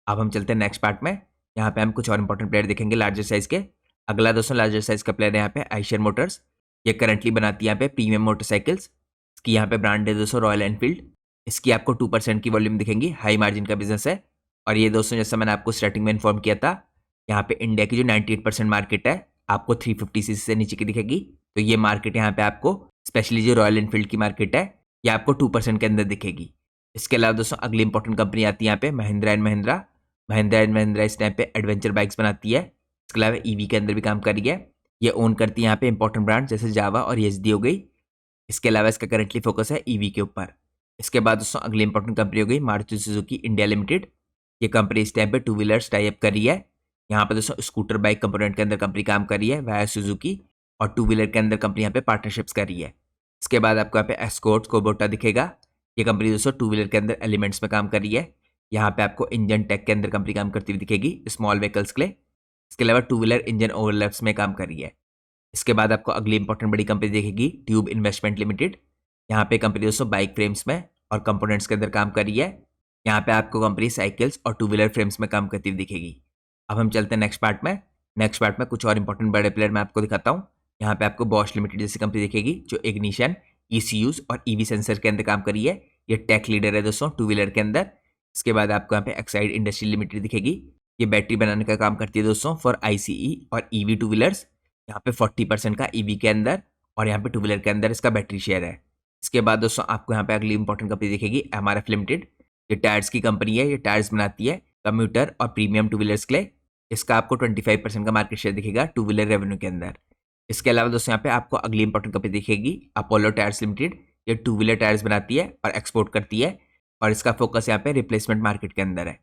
अब हम चलते हैं नेक्स्ट पार्ट में। यहाँ पे हम कुछ और इंपॉर्टेंट प्लेयर दिखेंगे लार्जर साइज के। अगला दोस्तों लार्जर साइज का प्लेयर है यहाँ पे आइशर मोटर्स। ये करंटली बनाती है यहाँ पे प्रीमियम मोटरसाइकिल्स। इसकी यहाँ पे ब्रांड है दोस्तों रॉयल एनफील्ड। इसकी आपको 2% की वॉल्यूम दिखेंगी, हाई मार्जिन का बिजनेस है। और ये दोस्तों जैसा मैंने आपको स्टार्टिंग में इन्फॉर्म किया था, यहाँ पे इंडिया की जो 98% मार्केट है आपको 350cc से नीचे की दिखेगी। तो ये मार्केट यहाँ पे आपको स्पेशली जो रॉयल एनफील्ड की मार्केट है ये आपको 2% के अंदर दिखेगी। इसके अलावा दोस्तों अगली इंपॉर्टेंट कंपनी आती है यहाँ पे महिंद्रा एंड महिंद्रा। महिंद्रा एंड महिंद्रा इस टाइम पे एडवेंचर बाइक्स बनाती है। इसके अलावा ईवी के अंदर भी काम कर रही है। ये ओन करती है यहाँ पे इंपॉर्टेंट ब्रांड जैसे जावा और एसडी हो गई। इसके अलावा इसका करंटली फोकस है ईवी के ऊपर। इसके बाद दोस्तों अगली इंपॉर्टेंट कंपनी हो गई मारुति सुजुकी इंडिया लिमिटेड। ये कंपनी इस टाइम पे टू व्हीलर्स टाई अप कर रही है। यहाँ पे दोस्तों स्कूटर बाइक कंपोनेंट के अंदर कंपनी काम कर रही है वाया सुजुकी, और टू व्हीलर के अंदर कंपनी यहाँ पे पार्टनरशिप्स कर रही है। इसके बाद आपको यहाँ पे एस्कॉर्ट कोबोटा दिखेगा। ये कंपनी दोस्तों टू व्हीलर के अंदर एलिमेंट्स में काम कर रही है। यहाँ पे आपको इंजन टेक के अंदर कंपनी काम करती हुई दिखेगी स्मॉल व्हीकल्स के लिए। इसके अलावा टू व्हीलर इंजन ओवरलैप्स में काम कर रही है। इसके बाद आपको अगली इंपॉर्टेंट बड़ी कंपनी दिखेगी ट्यूब इन्वेस्टमेंट लिमिटेड। यहाँ पे कंपनी दोस्तों बाइक फ्रेम्स में और कंपोनेंट्स के अंदर काम कर रही है। यहाँ पे आपको कंपनी साइकिल्स और टू व्हीलर फ्रेम्स में काम करती हुई दिखेगी। अब हम चलते हैं नेक्स्ट पार्ट में। नेक्स्ट पार्ट में कुछ और इंपॉर्टेंट बड़े प्लेयर मैं आपको दिखाता हूँ। यहाँ पे आपको बॉश लिमिटेड जैसी कंपनी दिखेगी जो इग्निशन, ECUs और EV सेंसर के अंदर काम कर रही है। ये टेक लीडर है दोस्तों टू व्हीलर के अंदर। इसके बाद आपको यहाँ पे एक्साइड इंडस्ट्री लिमिटेड दिखेगी। ये बैटरी बनाने का काम करती है दोस्तों फॉर ICE और EV टू व्हीलर्स। यहाँ पे 40% का EV के अंदर और यहाँ पे टू व्हीलर के अंदर इसका बैटरी शेयर है। इसके बाद दोस्तों आपको यहाँ पे अगली इंपॉर्टेंट कंपनी दिखेगी MRF लिमिटेड। ये टायर्स की कंपनी है। ये टायर्स बनाती है कम्यूटर और प्रीमियम टू व्हीलर्स के लिए। इसका आपको 25% का मार्केट शेयर दिखेगा टू व्हीलर रेवेन्यू के अंदर। इसके अलावा दोस्तों यहाँ पे आपको अगली इंपॉर्टेंट कंपनी दिखेगी अपोलो टायर्स लिमिटेड। ये टू व्हीलर टायर्स बनाती है और एक्सपोर्ट करती है, और इसका फोकस यहाँ पे रिप्लेसमेंट मार्केट के अंदर है।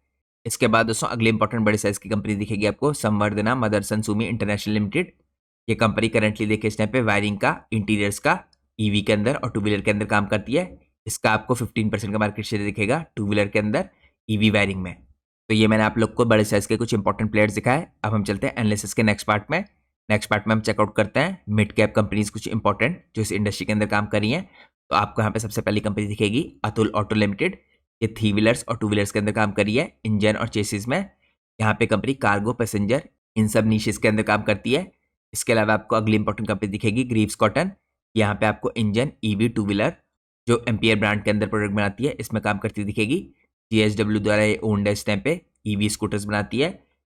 इसके बाद दोस्तों अगली इंपॉर्टेंट बड़े साइज की कंपनी दिखेगी आपको संवर्धना मदरसन सुमी इंटरनेशनल लिमिटेड। ये कंपनी करंटली देखिए इस टाइम पे वायरिंग का, इंटीरियर्स का, EV के अंदर और टू व्हीलर के अंदर काम करती है। इसका आपको 15% का मार्केट शेयर दिखेगा टू व्हीलर के अंदर EV वायरिंग में। तो ये मैंने आप लोग को बड़े साइज के कुछ इंपॉर्टेंट प्लेयर्स दिखाए। अब हम चलते हैं एनालिसिस के नेक्स्ट पार्ट में। नेक्स्ट पार्ट में हम चेकआउट करते हैं मिड कैप कंपनीज कुछ इंपॉर्टेंट जो इस इंडस्ट्री के अंदर काम कर रही हैं। तो आपको यहाँ पे सबसे पहली कंपनी दिखेगी अतुल ऑटो लिमिटेड। ये थ्री व्हीलर्स और टू व्हीलर्स के अंदर काम कर रही है इंजन और चेसिस में। यहाँ पे कंपनी कार्गो, पैसेंजर इन सब नीशेस के अंदर काम करती है। इसके अलावा आपको अगली इंपॉर्टेंट कंपनी दिखेगी ग्रीव्स कॉटन। यहाँ पे आपको इंजन, EV टू व्हीलर जो एम्पियर ब्रांड के अंदर प्रोडक्ट बनाती है इसमें काम करती दिखेगी। GSW द्वारा ये ओन्ड है इस टाइम पे, EV स्कूटर्स बनाती है।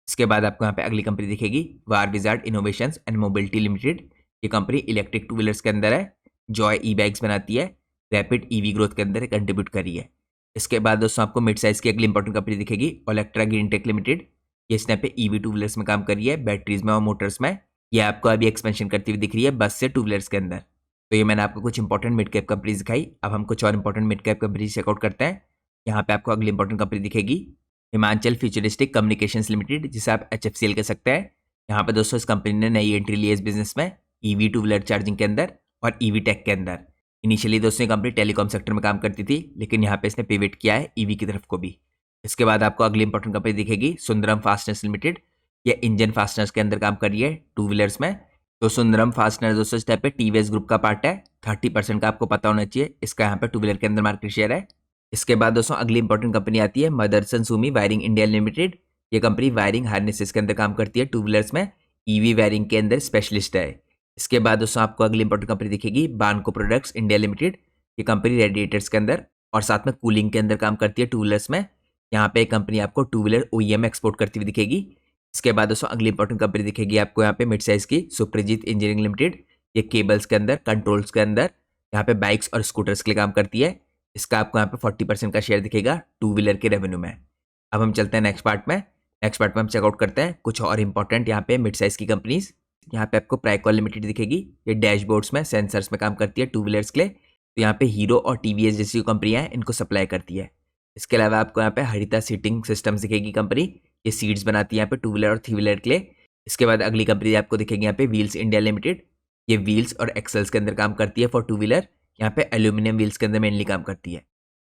इसके बाद आपको यहाँ पे अगली कंपनी दिखेगी Wardwizard innovations and mobility limited. ये कंपनी इलेक्ट्रिक टू व्हीलर्स के अंदर है। जॉय ई बाइक्स बनाती है, रैपिड EV ग्रोथ के अंदर कंट्रीब्यूट करी है। इसके बाद दोस्तों आपको मिड साइज की अगली इंपॉर्टेंट कंपनी दिखेगी ओलेक्ट्रा ग्रीन टेक लिमिटेड। ये इस टाइम पे EV टू व्हीलर्स में काम कर रही है, बैटरीज में और मोटर्स में। ये आपको अभी एक्सपेंशन करती हुई दिख रही है बस से टू व्हीलर्स के अंदर। तो ये मैंने आपको कुछ इंपॉर्टेंट मिड कैप कंपनीज दिखाई। अब हम कुछ और important mid cap companies check out करते हैं। यहाँ पे आपको अगली इंपॉर्टेंट कंपनी दिखेगी हिमाचल फ्यूचरिस्टिक कम्युनिकेशंस लिमिटेड, जिसे आप HFCL कह सकते हैं। यहाँ पे दोस्तों इस कंपनी ने नई एंट्री ली है इस बिजनेस में EV टू व्हीलर चार्जिंग के अंदर और EV टेक के अंदर। इनिशियली दोस्तों ये कंपनी टेलीकॉम सेक्टर में काम करती थी, लेकिन यहाँ पे इसने पिवट किया है EV की तरफ को भी। इसके बाद आपको अगली इंपॉर्टेंट कंपनी दिखेगी सुंदरम फास्टनर्स लिमिटेड। ये इंजन फास्टनर्स के अंदर काम कर रही है टू व्हीलर्स में। तो सुंदरम फास्टनर दोस्तों इस टाइप पे TVS ग्रुप का पार्ट है। 30% का आपको पता होना चाहिए। इसका यहाँ पे टू व्हीलर के अंदर मार्केट शेयर है। इसके बाद दोस्तों अगली इंपॉर्टेंट कंपनी आती है Motherson Sumi Wiring India Limited. ये कंपनी वायरिंग हार्नेसेस के अंदर काम करती है टू व्हीलर्स में, EV वायरिंग के अंदर स्पेशलिस्ट है। इसके बाद दोस्तों आपको अगली इंपॉर्टेंट कंपनी दिखेगी बानको प्रोडक्ट्स इंडिया लिमिटेड। ये कंपनी रेडिएटर्स के अंदर और साथ में कूलिंग के अंदर काम करती है टू व्हीलर्स में। यहाँ पे कंपनी आपको टू व्हीलर OEM एक्सपोर्ट करती हुई दिखेगी। इसके बाद दोस्तों अगली इंपॉर्टेंट कंपनी दिखेगी आपको यहाँ पे मिड साइज की सुप्रजीत इंजीनियरिंग लिमिटेड। ये केबल्स के अंदर, कंट्रोल्स के अंदर, यहाँ पे बाइक्स और स्कूटर्स के लिए काम करती है। इसका आपको यहाँ पे 40% का शेयर दिखेगा टू व्हीलर के रेवेन्यू में। अब हम चलते हैं नेक्स्ट पार्ट में। नेक्स्ट पार्ट में हम चेकआउट करते हैं कुछ और इंपॉर्टेंट यहाँ पे मिड साइज की कंपनीज। यहाँ पे आपको प्राइकॉल लिमिटेड दिखेगी। ये डैशबोर्ड्स में सेंसर्स में काम करती है टू व्हीलर्स के लिए। तो यहाँ पे हीरो और TVS जैसी कंपनियाँ हैं इनको सप्लाई करती है। इसके अलावा आपको यहाँ पे हरिता सीटिंग सिस्टम्स दिखेगी कंपनी। ये सीट्स बनाती है यहाँ पे टू व्हीलर और थ्री व्हीलर के लिए। इसके बाद अगली कंपनी आपको दिखेगी यहाँ पे व्हील्स इंडिया लिमिटेड। ये व्हील्स और एक्सल्स के अंदर काम करती है फॉर टू व्हीलर। यहाँ पे एल्यूमिनियम व्हील्स के अंदर मेनली काम करती है।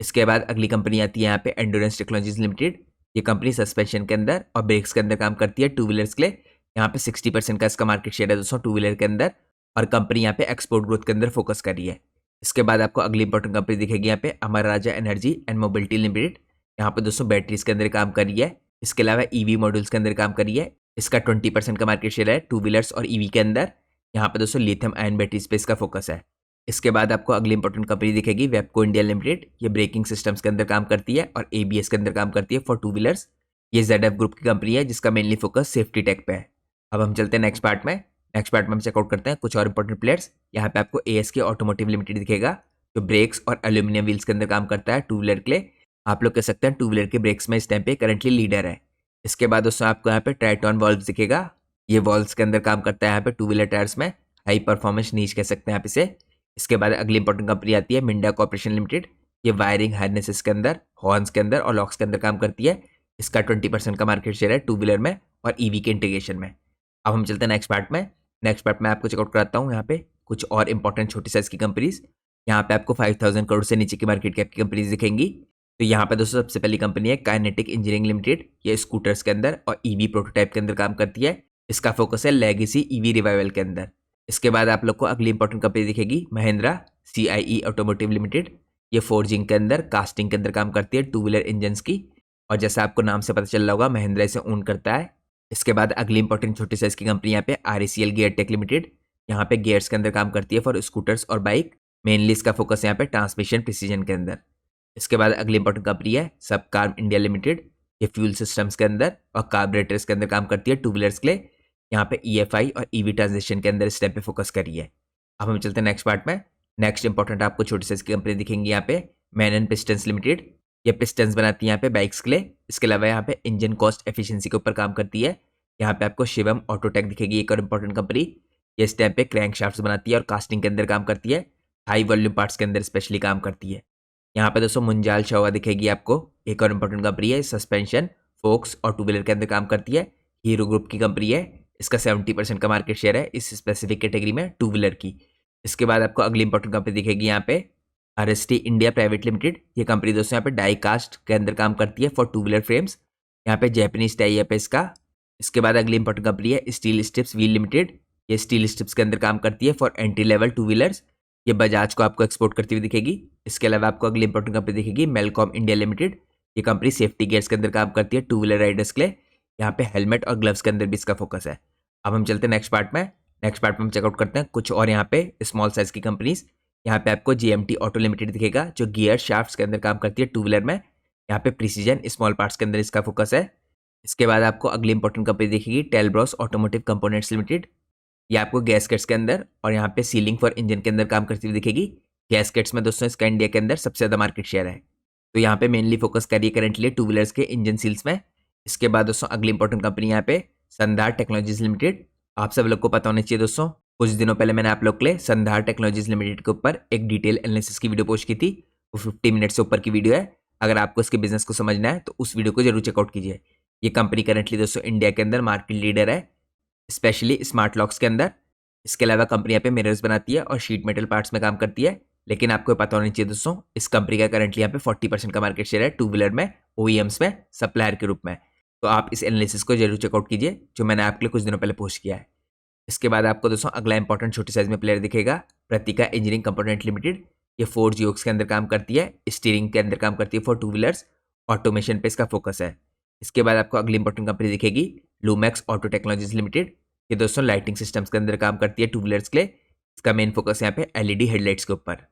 इसके बाद अगली कंपनी आती है यहाँ पे एंडोरेंस टेक्नोलॉजीज लिमिटेड। ये कंपनी सस्पेंशन के अंदर और ब्रेक्स के अंदर काम करती है टू व्हीलर्स के लिए। यहाँ पे 60% का इसका मार्केट शेयर है दोस्तों टू व्हीलर के अंदर, और कंपनी यहाँ पे एक्सपोर्ट ग्रोथ के अंदर फोकस कर रही है। इसके बाद आपको अगली इंपॉर्टेंट कंपनी दिखेगी यहाँ पे अमर राजा एनर्जी एंड मोबिलिटी लिमिटेड। यहाँ पे दोस्तों बैटरीज के अंदर काम कर रही है। इसके अलावा EV मॉड्यूल्स के अंदर काम कर रही है। इसका 20% का मार्केट शेयर है टू व्हीलर्स और EV के अंदर। यहाँ पे दोस्तों लिथियम आयन बैटरीज पे इसका फोकस है। इसके बाद आपको अगली इंपॉर्टेंट कंपनी दिखेगी वेबको इंडिया लिमिटेड। ये ब्रेकिंग सिस्टम्स के अंदर काम करती है और ABS के अंदर काम करती है फॉर टू व्हीलर्स। ये ZF ग्रुप की कंपनी है जिसका मेनली फोकस सेफ्टी टेक पे है। अब हम चलते हैं नेक्स्ट पार्ट में। नेक्स्ट पार्ट में हम चेकआउट करते हैं कुछ और इंपॉर्टेंट प्लेयर्स। यहाँ पे आपको ASK ऑटोमोटिव लिमिटेड दिखेगा जो ब्रेक्स और एल्यूमिनियम व्हील्स के अंदर काम करता है टू व्हीलर के लिए। आप लोग कह सकते हैं टू व्हीलर के ब्रेक्स में इस टाइम पे करंटली लीडर है। इसके बाद दोस्तों आपको यहाँ पे ट्राइटॉन वॉल्व्स दिखेगा। ये वॉल्व्स के अंदर काम करता है यहाँ पे टू व्हीलर टायर्स में, हाई परफॉर्मेंस नीच कह सकते हैं आप इसे। इसके बाद अगली इंपॉर्टेंट कंपनी आती है मिंडा कॉर्पोरेशन लिमिटेड। ये वायरिंग हार्नेसेस के अंदर, हॉर्न्स के अंदर और लॉक्स के अंदर काम करती है। इसका 20% का मार्केट शेयर है टू व्हीलर में और ईवी के इंटीग्रेशन में। अब हम चलते हैं नेक्स्ट पार्ट में। नेक्स्ट पार्ट में आपको चेकआउट कराता हूँ यहाँ पे कुछ और इंपॉर्टेंट छोटी साइज की कंपनीज। यहाँ पे आपको 5000 करोड़ से नीचे की मार्केट कैप की कंपनीज दिखेंगी। तो यहाँ पे दोस्तों सबसे पहली कंपनी है काइनेटिक इंजीनियरिंग लिमिटेड। ये स्कूटर्स के अंदर और ईवी प्रोटोटाइप के अंदर काम करती है। इसका फोकस है लेगेसी ईवी रिवाइवल के अंदर। इसके बाद आप लोग को अगली इंपॉर्टेंट कंपनी दिखेगी महिंद्रा CIE ऑटोमोटिव लिमिटेड। ये फोर्जिंग के अंदर, कास्टिंग के अंदर काम करती है टू व्हीलर इंजन्स की। और जैसा आपको नाम से पता चल रहा होगा, महिंद्रा इसे ओन करता है। इसके बाद अगली इंपॉर्टेंट छोटी साइज की कंपनी यहाँ पे RECL गियर टेक लिमिटेड। यहाँ पे गियर्स के अंदर काम करती है फॉर स्कूटर्स और बाइक। मेनली इसका फोकस यहाँ पे ट्रांसमिशन प्रिसीजन के अंदर। इसके बाद अगली इंपॉर्टेंट कंपनी है सबकार्ब इंडिया लिमिटेड। ये फ्यूल सिस्टम्स के अंदर और कार्बोरेटर्स के अंदर काम करती है टू व्हीलर्स के लिए। यहाँ पे EFI और EV ट्रांजिशन के अंदर इस टाइप पे फोकस करी है। अब हम चलते हैं नेक्स्ट पार्ट में। नेक्स्ट इंपॉर्टेंट आपको छोटी साइज की कंपनी दिखेंगी यहाँ पे मैनन पिस्टन्स लिमिटेड। ये पिस्टन्स बनाती है यहाँ पे बाइक्स के लिए। इसके अलावा यहाँ पे इंजन कॉस्ट एफिशिएंसी के ऊपर काम करती है। यहाँ पे आपको शिवम ऑटोटेक दिखेगी, एक और इंपॉर्टेंट कंपनी। ये इस टाइप पे क्रैंक शाफ्ट्स बनाती है और कास्टिंग के अंदर काम करती है। हाई वॉल्यूम पार्ट्स के अंदर स्पेशली काम करती है। यहाँ पे दोस्तों मुंजाल शवा दिखेगी आपको, एक और इंपॉर्टेंट कंपनी है। सस्पेंशन, फोक्स और टू व्हीलर के अंदर काम करती है। हीरो ग्रुप की कंपनी है। इसका 70% का मार्केट शेयर है इस स्पेसिफिक कैटेगरी में टू व्हीलर की। इसके बाद आपको अगली इंपॉर्टेंट कंपनी दिखेगी यहाँ पे RST इंडिया प्राइवेट लिमिटेड। ये कंपनी दोस्तों यहाँ पे डाई कास्ट के अंदर काम करती है फॉर टू व्हीलर फ्रेम्स। यहाँ पे जैपनीज टाई है इसका। इसके बाद अगली इंपॉर्टेंट कंपनी है स्टील स्ट्रिप्स व्हील लिमिटेड। ये स्टील स्ट्रिप्स के अंदर काम करती है for entry level two wheelers. ये बजाज को आपको एक्सपोर्ट करती हुई दिखेगी। इसके अलावा आपको अगली इंपॉर्टेंट कंपनी दिखेगी मेलकॉम इंडिया लिमिटेड। ये कंपनी सेफ्टी गियर्स के अंदर काम करती है टू व्हीलर राइडर्स के लिए। यहाँ पे हेलमेट और ग्लव्स के अंदर भी इसका फोकस है। अब हम चलते हैं नेक्स्ट पार्ट में। नेक्स्ट पार्ट में हम चेकआउट करते हैं कुछ और यहाँ पे स्मॉल साइज की कंपनीज। यहाँ पे आपको GMT ऑटो लिमिटेड दिखेगा, जो गियर शाफ्ट्स के अंदर काम करती है टू व्हीलर में। यहाँ पे प्रिसीजन स्मॉल पार्ट्स के अंदर इसका फोकस है। इसके बाद आपको अगली इंपॉर्टेंट कंपनी दिखेगी टेलब्रॉस ऑटोमोटिव कंपोनेंट्स लिमिटेड। ये आपको गैसकेट्स के अंदर और यहाँ पे सीलिंग फॉर इंजन के अंदर काम करती हुई दिखेगी। गैसकेट्स में दोस्तों इसका इंडिया के अंदर सबसे ज़्यादा मार्केट शेयर है। तो यहाँ पे मेनली फोकस करिए करेंटली टू व्हीलर्स के इंजन सील्स में। इसके बाद दोस्तों अगली इंपॉर्टेंट कंपनी यहाँ पे संधार टेक्नोलॉजीज लिमिटेड। आप सब लोग को पता होना चाहिए दोस्तों, कुछ दिनों पहले मैंने आप लोग के लिए संधार टेक्नोलॉजीज लिमिटेड के ऊपर एक डिटेल एनालिसिस की वीडियो पोस्ट की थी। वो 50 मिनट से ऊपर की वीडियो है। अगर आपको इसके बिजनेस को समझना है तो उस वीडियो को जरूर चेकआउट कीजिए। ये कंपनी करेंटली दोस्तों इंडिया के अंदर मार्केट लीडर है, स्पेशली स्मार्ट लॉक्स के अंदर। इसके अलावा कंपनी यहाँ पे मिरर्स बनाती है और शीट मेटल पार्ट्स में काम करती है। लेकिन आपको पता होना चाहिए दोस्तों, इस कंपनी का करंटली यहाँ पे 40% का मार्केट शेयर है टू व्हीलर में, OEMs में सप्लायर के रूप में। तो आप इस एनालिसिस को जरूर चेकआउट कीजिए, जो मैंने आपके लिए कुछ दिनों पहले पोस्ट किया है। इसके बाद आपको दोस्तों अगला इंपॉर्टेंट छोटी साइज में प्लेयर दिखेगा प्रतिका इंजीनियरिंग कंपोनेंट लिमिटेड। ये फोर्ज योक्स के अंदर काम करती है, स्टीयरिंग के अंदर काम करती है फॉर टू व्हीलर्स, ऑटोमेशन पे इसका फोकस है। इसके बाद आपको अगली इंपॉर्टेंट कंपनी दिखेगी लूमैक्स ऑटो टेक्नोलॉजीज लिमिटेड। ये दोस्तों लाइटिंग सिस्टम्स के अंदर काम करती है टू व्हीलर्स के लिए। इसका मेन फोकस यहाँ पे LED हेडलाइट्स के ऊपर।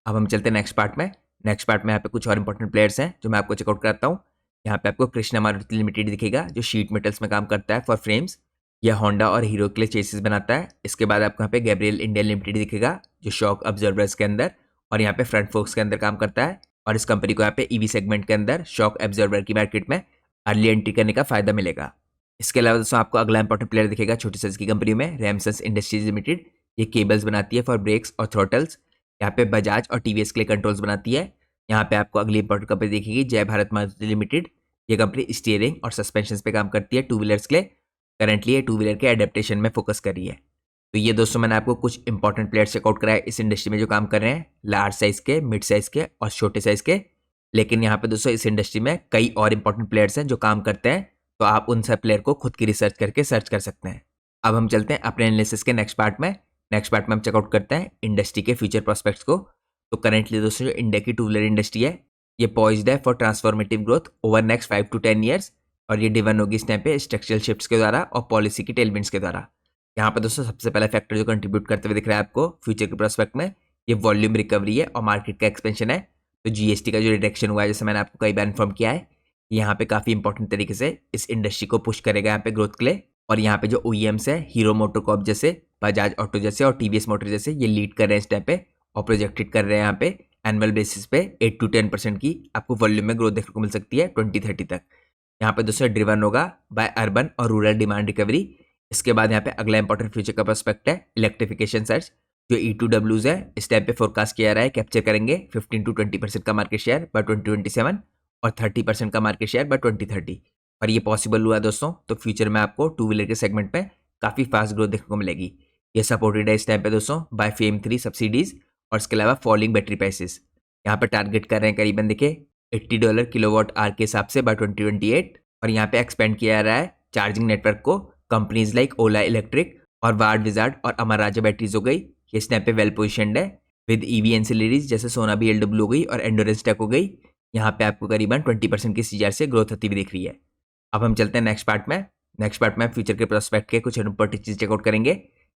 अब हम चलते हैं नेक्स्ट पार्ट में। नेक्स्ट पार्ट में यहाँ पे कुछ और इंपॉर्टेंट प्लेयर्स हैं जो मैं आपको चेकआउट कराता हूँ। यहाँ पे आपको कृष्णा मारुति लिमिटेड दिखेगा, जो शीट मेटल्स में काम करता है फॉर फ्रेम्स। यह होंडा और हीरो के लिए चेसिस बनाता है। इसके बाद आपको यहाँ पे गैब्रियल इंडिया लिमिटेड दिखेगा, जो शॉक ऑब्जर्वर्स के अंदर और यहाँ पे फ्रंट फोक्स के अंदर काम करता है। और इस कंपनी को यहाँ पे EV सेगमेंट के अंदर शॉक ऑब्जर्वर की मार्केट में अर्ली एंट्री करने का फायदा मिलेगा। इसके अलावा दोस्तों आपको अगला इंपॉर्टेंट प्लेयर दिखेगा छोटी साइज की कंपनी में रैमसस इंडस्ट्रीज लिमिटेड। ये केबल्स बनाती है फॉर ब्रेक्स और थ्रोटल्स। यहाँ पे बजाज और TVS के लिए कंट्रोल्स बनाती है। यहाँ पे आपको अगली इंपॉर्टेंट कंपनी दिखेगी जय भारत मारुति लिमिटेड। ये कंपनी स्टीयरिंग और सस्पेंशन पे काम करती है टू व्हीलर्स के लिए। करंटली ये टू व्हीलर के एडेप्टेशन में फोकस कर रही है। तो ये दोस्तों मैंने आपको कुछ इंपॉर्टेंट प्लेयर्स चेकआउट कराया इस इंडस्ट्री में जो काम कर रहे हैं, लार्ज साइज के, मिड साइज के और छोटे साइज के। लेकिन यहाँ पे दोस्तों इस इंडस्ट्री में कई और इंपॉर्टेंट प्लेयर्स हैं जो काम करते हैं, तो आप उन सब प्लेयर को खुद की रिसर्च करके सर्च कर सकते हैं। अब हम चलते हैं अपने एनालिसिस के नेक्स्ट पार्ट में। नेक्स्ट पार्ट में हम चेकआउट करते हैं इंडस्ट्री के फ्यूचर प्रोस्पेक्ट्स को। तो करेंटली दोस्तों जो इंडिया की टू व्हीलर इंडस्ट्री है, ये पॉइज्ड है for transformative growth over next 5 to 10 years. और ये डिवन होगी इस टाइम पे स्ट्रक्चरल शिफ्ट्स के द्वारा और पॉलिसी की टेलविंड्स के द्वारा। यहाँ पे दोस्तों सबसे पहला फैक्टर जो कंट्रीब्यूट करते हुए दिख रहा है आपको फ्यूचर के प्रोस्पेक्ट में, ये वॉल्यूम रिकवरी है और मार्केट का एक्सपेंशन है। तो GST का जो रिडक्शन हुआ है, जैसे मैंने आपको कई बार इन्फॉर्म किया है, यहाँ पे काफी इंपॉर्टेंट तरीके से इस इंडस्ट्री को पुश करेगा यहाँ पे ग्रोथ के लिए। और यहाँ पे जो OEMs है, हीरो मोटोकॉर्प जैसे, बजाज ऑटो जैसे और TVS मोटर जैसे, ये लीड कर रहे हैं इस टाइप पे और प्रोजेक्टेड कर रहे हैं यहाँ पे एनुअल बेसिस पे 8 to 10% की आपको वॉल्यूम में ग्रोथ देखने को मिल सकती है 2030 तक। यहाँ पे दोस्तों ड्रिवन होगा बाय अर्बन और रूरल डिमांड रिकवरी। इसके बाद यहाँ पे अगला इंपॉर्टेंट फ्यूचर का पर्सपेक्ट है इलेक्ट्रिफिकेशन सर्च। जो E2Ws है इस टाइम पे फोरकास्ट किया रहा है कैप्चर करेंगे 15 to 20% का मार्केट शेयर बाय 2027 और 30% का मार्केट शेयर बाय 2030। और ये पॉसिबल हुआ दोस्तों, तो फ्यूचर में आपको टू व्हीलर के सेगमेंट में काफ़ी फास्ट ग्रोथ देखने को मिलेगी। ये सपोर्टेड है इस टाइम पे दोस्तों बाय FAME-3 सब्सिडीज और इसके अलावा फॉलिंग बैटरी प्राइसेस। यहाँ पे टारगेट कर रहे हैं करीबन देखिए $80 किलोवाट आवर के हिसाब से बाय 2028। और यहाँ पे एक्सपेंड किया जा रहा है चार्जिंग नेटवर्क को। कंपनीज लाइक ओला इलेक्ट्रिक और वार्ड विजार्ड और अमर राजा बैटरीज हो गई, ये स्नैप पे वेल पोजिशनड है विद ईवी एंसिलरीज जैसे सोना BLW हो गई और एंडोरेंस टेक हो गई। यहाँ पे आपको करीबन 20% की CAGR से ग्रोथ होती हुई दिख रही है। अब हम चलते हैं नेक्स्ट पार्ट में। नेक्स्ट पार्ट में फ्यूचर के प्रोस्पेक्ट के कुछ इंपॉर्टेंट चीज चेकआउट करेंगे।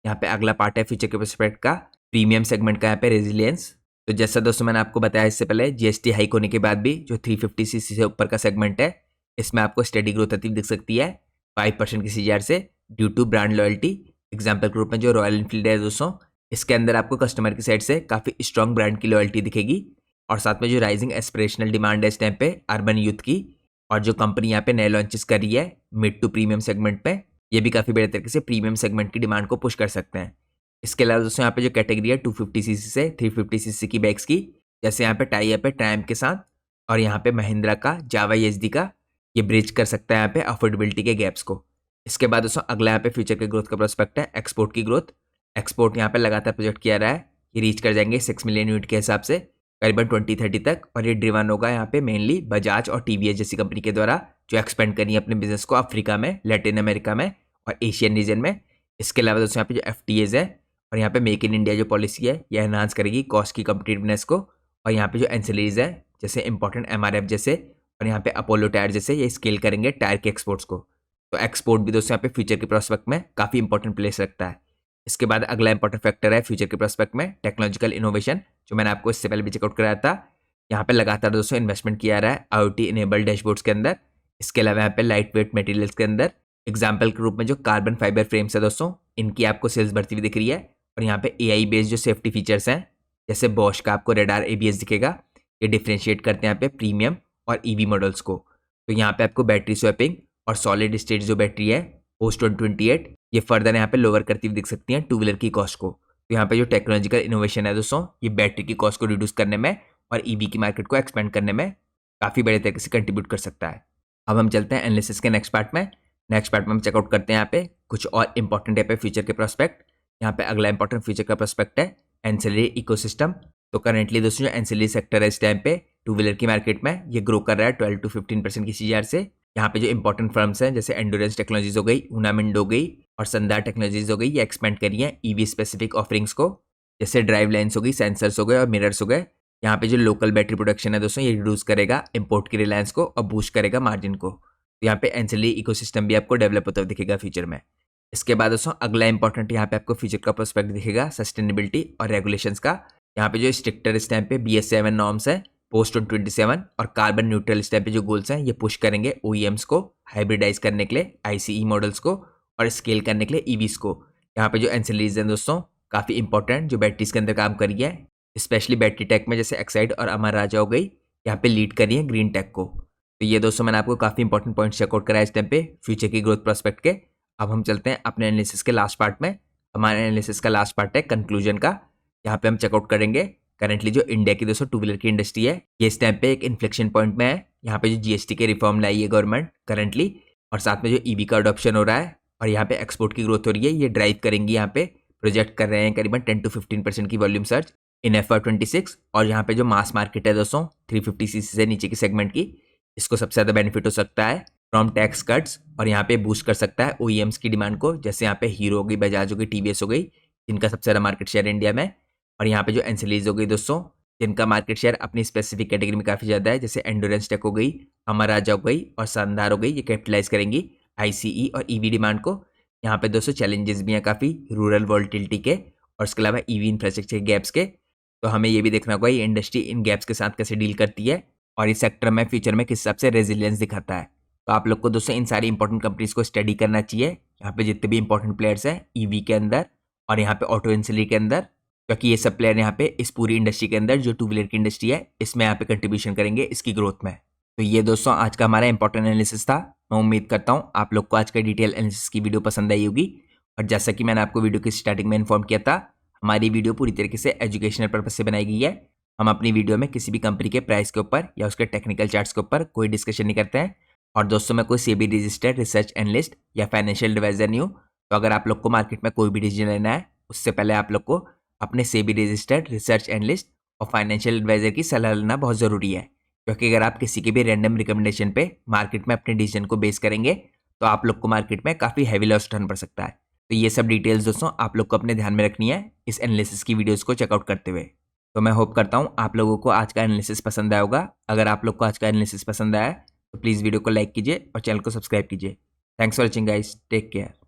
यहाँ पे अगला पार्ट है फ्यूचर के प्रोस्पेक्ट का प्रीमियम सेगमेंट का यहाँ पे रेजिलियंस। तो जैसा दोस्तों मैंने आपको बताया इससे पहले GST हाइक होने के बाद भी जो 350cc से ऊपर का सेगमेंट है इसमें आपको स्टडी ग्रोथ होती दिख सकती है 5% की CAGR से due to brand loyalty. Example के रूप में जो रॉयल एनफील्ड है दोस्तों, इसके अंदर आपको कस्टमर की साइड से काफ़ी स्ट्रॉन्ग ब्रांड की लॉयल्टी दिखेगी। और साथ में जो राइजिंग एस्पिरेशनल डिमांड है इस टाइम पे अर्बन यूथ की, और जो कंपनी यहाँ पे नए लॉन्चेस कर रही है मिड टू प्रीमियम सेगमेंट पे, ये भी काफ़ी बड़े तरीके से प्रीमियम सेगमेंट की डिमांड को पुश कर सकते हैं। इसके अलावा दोस्तों यहाँ पे जो कैटेगरी है 250cc से 350cc की बाइक्स की, जैसे यहाँ पे टाई अप है ट्रायम्फ के साथ और यहाँ पे महिंद्रा का जावा ESD का, ये ब्रिज कर सकता है यहाँ पे अफोर्डेबिलिटी के गैप्स को। इसके बाद दोस्तों अगला यहाँ पे फ्यूचर के ग्रोथ का प्रोस्पेक्ट है एक्सपोर्ट की ग्रोथ। एक्सपोर्ट यहाँ पे लगातार प्रोजेक्ट किया रहा है, ये रीच कर जाएंगे 6 मिलियन यूनिट के हिसाब से करीबन 2030 तक। और ये ड्रिवन होगा यहाँ पे मेनली बजाज और TVS जैसी कंपनी के द्वारा, जो एक्सपेंड करी है अपने बिजनेस को अफ्रीका में, लैटिन अमेरिका में और एशियन रीजन में। इसके अलावा दोस्तों यहाँ पे जो FTAs है और यहाँ पे मेक इन इंडिया जो पॉलिसी है, यह एनहांस करेगी कॉस्ट की कम्पिटिटिवनेस को। और यहाँ पे जो एंसिलरीज है जैसे इंपॉर्टेंट MRF जैसे और यहाँ पे अपोलो टायर जैसे, ये स्केल करेंगे टायर के एक्सपोर्ट्स को। तो एक्सपोर्ट भी दोस्तों यहाँ पे फ्यूचर के प्रोस्पेक्ट में काफ़ी इंपॉर्टेंट प्लेस रखता है। इसके बाद अगला इंपॉर्टेंट फैक्टर है फ्यूचर के प्रोस्पेक्ट में टेक्नोलॉजिकल इनोवेशन, जो मैंने आपको इससे पहले भी चेकआउट कराया था। यहाँ पे लगातार दोस्तों इन्वेस्टमेंट किया रहा है IoT इनेबल्ड डैशबोर्ड्स के अंदर। इसके अलावा यहाँ पे लाइट वेट मटेरियल्स के अंदर एग्जाम्पल के रूप में जो कार्बन फाइबर फ्रेम्स है दोस्तों, इनकी आपको सेल्स बढ़ती हुई दिख रही है। और यहाँ पे AI बेस्ड जो सेफ्टी फीचर्स हैं जैसे बॉश का आपको रेडार ABS दिखेगा, ये डिफ्रेंशिएट करते हैं यहाँ पे प्रीमियम और EV मॉडल्स को। तो यहाँ पे आपको बैटरी स्वैपिंग और सॉलिड स्टेट जो बैटरी है पोस्ट 2028, ये फर्दर यहाँ पे लोअर करती हुई दिख सकती है टू व्हीलर की कॉस्ट को। तो यहाँ पे जो टेक्नोलॉजिकल इनोवेशन है दोस्तों, ये बैटरी की कॉस्ट को रिड्यूस करने में और EV की मार्केट को एक्सपेंड करने में काफ़ी बड़े तरीके से कंट्रीब्यूट कर सकता है। अब हम चलते हैं एनालिसिस के नेक्स्ट पार्ट में। नेक्स्ट पार्ट में हम चेकआउट करते हैं यहाँ पे कुछ और इंपॉर्टेंट है पे फ्यूचर के प्रोस्पेक्ट। यहाँ पे अगला इंपॉर्टेंट फ्यूचर का प्रोस्पेक्ट है एंसिलरी इकोसिस्टम। तो करेंटली दोस्तों जो एंसिलरी सेक्टर है इस टाइम पे टू व्हीलर की मार्केट में ये ग्रो कर रहा है 12 to 15% की CAGR से। यहाँ पे जो इंपॉर्टेंट फर्म्स हैं जैसे एंडोरेंस टेक्नोलॉजीज हो गई, उनामिंड हो गई और संदार टेक्नोलॉजीज हो गई, ये एक्सपेंड करी है EV स्पेसिफिक ऑफरिंग्स को, जैसे ड्राइव लाइन्स हो गई, सेंसर्स हो गए और मिरर्स हो गए। यहाँ पे जो लोकल बैटरी प्रोडक्शन है दोस्तों, ये रिड्यूस करेगा इंपोर्ट की रिलायंस को और बूस्ट करेगा मार्जिन को। तो यहाँ पे एंसिलरी इकोसिस्टम भी आपको डेवलप होता दिखेगा फ्यूचर में। इसके बाद दोस्तों अगला इंपॉर्टेंट यहाँ पे आपको फ्यूचर का प्रोस्पेक्ट दिखेगा सस्टेनेबिलिटी और रेगुलेशंस का। यहाँ पे जो स्ट्रिक्टर इस टाइम पे BS7 नॉर्म्स है पोस्ट 2027 और कार्बन न्यूट्रल इस टाइप पे जो गोल्स हैं, ये पुश करेंगे OEMs को हाइब्रिडाइज करने के लिए ICE मॉडल्स को और स्केल करने के लिए EVs को। यहाँ पे जो एंसिलरीज हैं दोस्तों काफ़ी इंपॉर्टेंट जो बैटरीज के अंदर काम करी है, स्पेशली बैटरी टेक में जैसे एक्साइड और अमर राजा हो गई, यहाँ पे लीड करी है ग्रीन टेक को। तो ये दोस्तों मैंने आपको काफ़ी इंपॉर्टेंट पॉइंट चेकआउट कराया इस टाइम पे फ्यूचर की ग्रोथ प्रोस्पेक्ट के। अब हम चलते हैं अपने एनालिसिस के लास्ट पार्ट में। हमारे एनालिसिस का लास्ट पार्ट है कंक्लूजन का। यहाँ पे हम चेकआउट करेंगे करंटली जो इंडिया की दोस्तों टू व्हीलर की इंडस्ट्री है, ये इस टाइम पे एक इन्फ्लेक्शन पॉइंट में है। यहाँ पे जो GST के रिफॉर्म लाई है गवर्नमेंट करंटली, और साथ में जो EV का अडॉप्शन हो रहा है और यहाँ पे एक्सपोर्ट की ग्रोथ हो रही है, ये ड्राइव करेंगी। यहाँ पे प्रोजेक्ट कर रहे हैं करीबन 10 to 15% की वॉल्यूम सर्च इन FY26। और यहाँ पे जो मास मार्केट है दोस्तों 350cc से नीचे की सेगमेंट की, इसको सबसे ज़्यादा बेनिफिट हो सकता है फ्रॉम टैक्स कट्स और यहाँ पे बूस्ट कर सकता है OEMs की डिमांड को, जैसे यहाँ पे हीरो हो गई, बजाज हो गई, TVS हो गई, जिनका सबसे ज़्यादा मार्केट शेयर है इंडिया में। और यहाँ पे जो एंसिलरीज हो गई दोस्तों, जिनका मार्केट शेयर अपनी स्पेसिफिक कैटेगरी में काफ़ी ज़्यादा है, जैसे एंडोरेंस टेक हो गई, अमर राजा हो गई और शानदार हो गई, ये कैपिटलाइज करेंगी ICE और EV डिमांड को। यहाँ पे दोस्तों चैलेंजेस भी हैं काफ़ी रूरल वॉल्टिलिटी के और उसके अलावा EV इंफ्रास्ट्रक्चर गैप्स के। तो हमें ये भी देखना होगा ये इंडस्ट्री इन गैप्स के साथ कैसे डील करती है और इस सेक्टर में फ्यूचर में किस हिसाब से रेजिलियंस दिखाता है। तो आप लोग को दोस्तों इन सारी इंपॉर्टेंट कंपनीज को स्टडी करना चाहिए, यहाँ पे जितने भी इंपॉर्टेंट प्लेयर्स हैं EV के अंदर और यहाँ पे ऑटो एंसिलरी के अंदर, क्योंकि ये सब प्लेयर यहाँ पे इस पूरी इंडस्ट्री के अंदर जो टू व्हीलर की इंडस्ट्री है इसमें यहाँ पे कंट्रीब्यूशन करेंगे इसकी ग्रोथ में। तो ये दोस्तों आज का हमारा इंपॉर्टेंट एनालिसिस था। मैं उम्मीद करता हूँ आप लोग को आज का डिटेल एनालिसिस की वीडियो पसंद आई होगी। और जैसा कि मैंने आपको वीडियो की स्टार्टिंग में इन्फॉर्म किया था, हमारी वीडियो पूरी तरीके से एजुकेशनल पर्पज से बनाई गई है। हम अपनी वीडियो में किसी भी कंपनी के प्राइस के ऊपर या उसके टेक्निकल चार्ट्स के ऊपर कोई डिस्कशन नहीं करते हैं। और दोस्तों, मैं कोई सेबी रजिस्टर्ड रिसर्च एनालिस्ट या फाइनेंशियल एडवाइजर नहीं हूँ। तो अगर आप लोग को मार्केट में कोई भी डिसीजन लेना है, उससे पहले आप लोग को अपने सेबी रजिस्टर्ड रिसर्च एनालिस्ट और फाइनेंशियल एडवाइजर की सलाह लेना बहुत ज़रूरी है। क्योंकि अगर आप किसी के भी रैंडम रिकमेंडेशन पे मार्केट में अपने डिसीजन को बेस करेंगे तो आप लोग को मार्केट में काफ़ी हैवी लॉस उठाना पड़ सकता है। तो ये सब डिटेल्स दोस्तों आप लोग को अपने ध्यान में रखनी है इस एनालिसिस की वीडियोस को चेकआउट करते हुए। तो मैं होप करता हूँ आप लोगों को आज का एनालिसिस पसंद आया होगा। अगर आप लोग को आज का एनालिसिस पसंद आया तो प्लीज़ वीडियो को लाइक कीजिए और चैनल को सब्सक्राइब कीजिए। Thanks for watching guys, take care.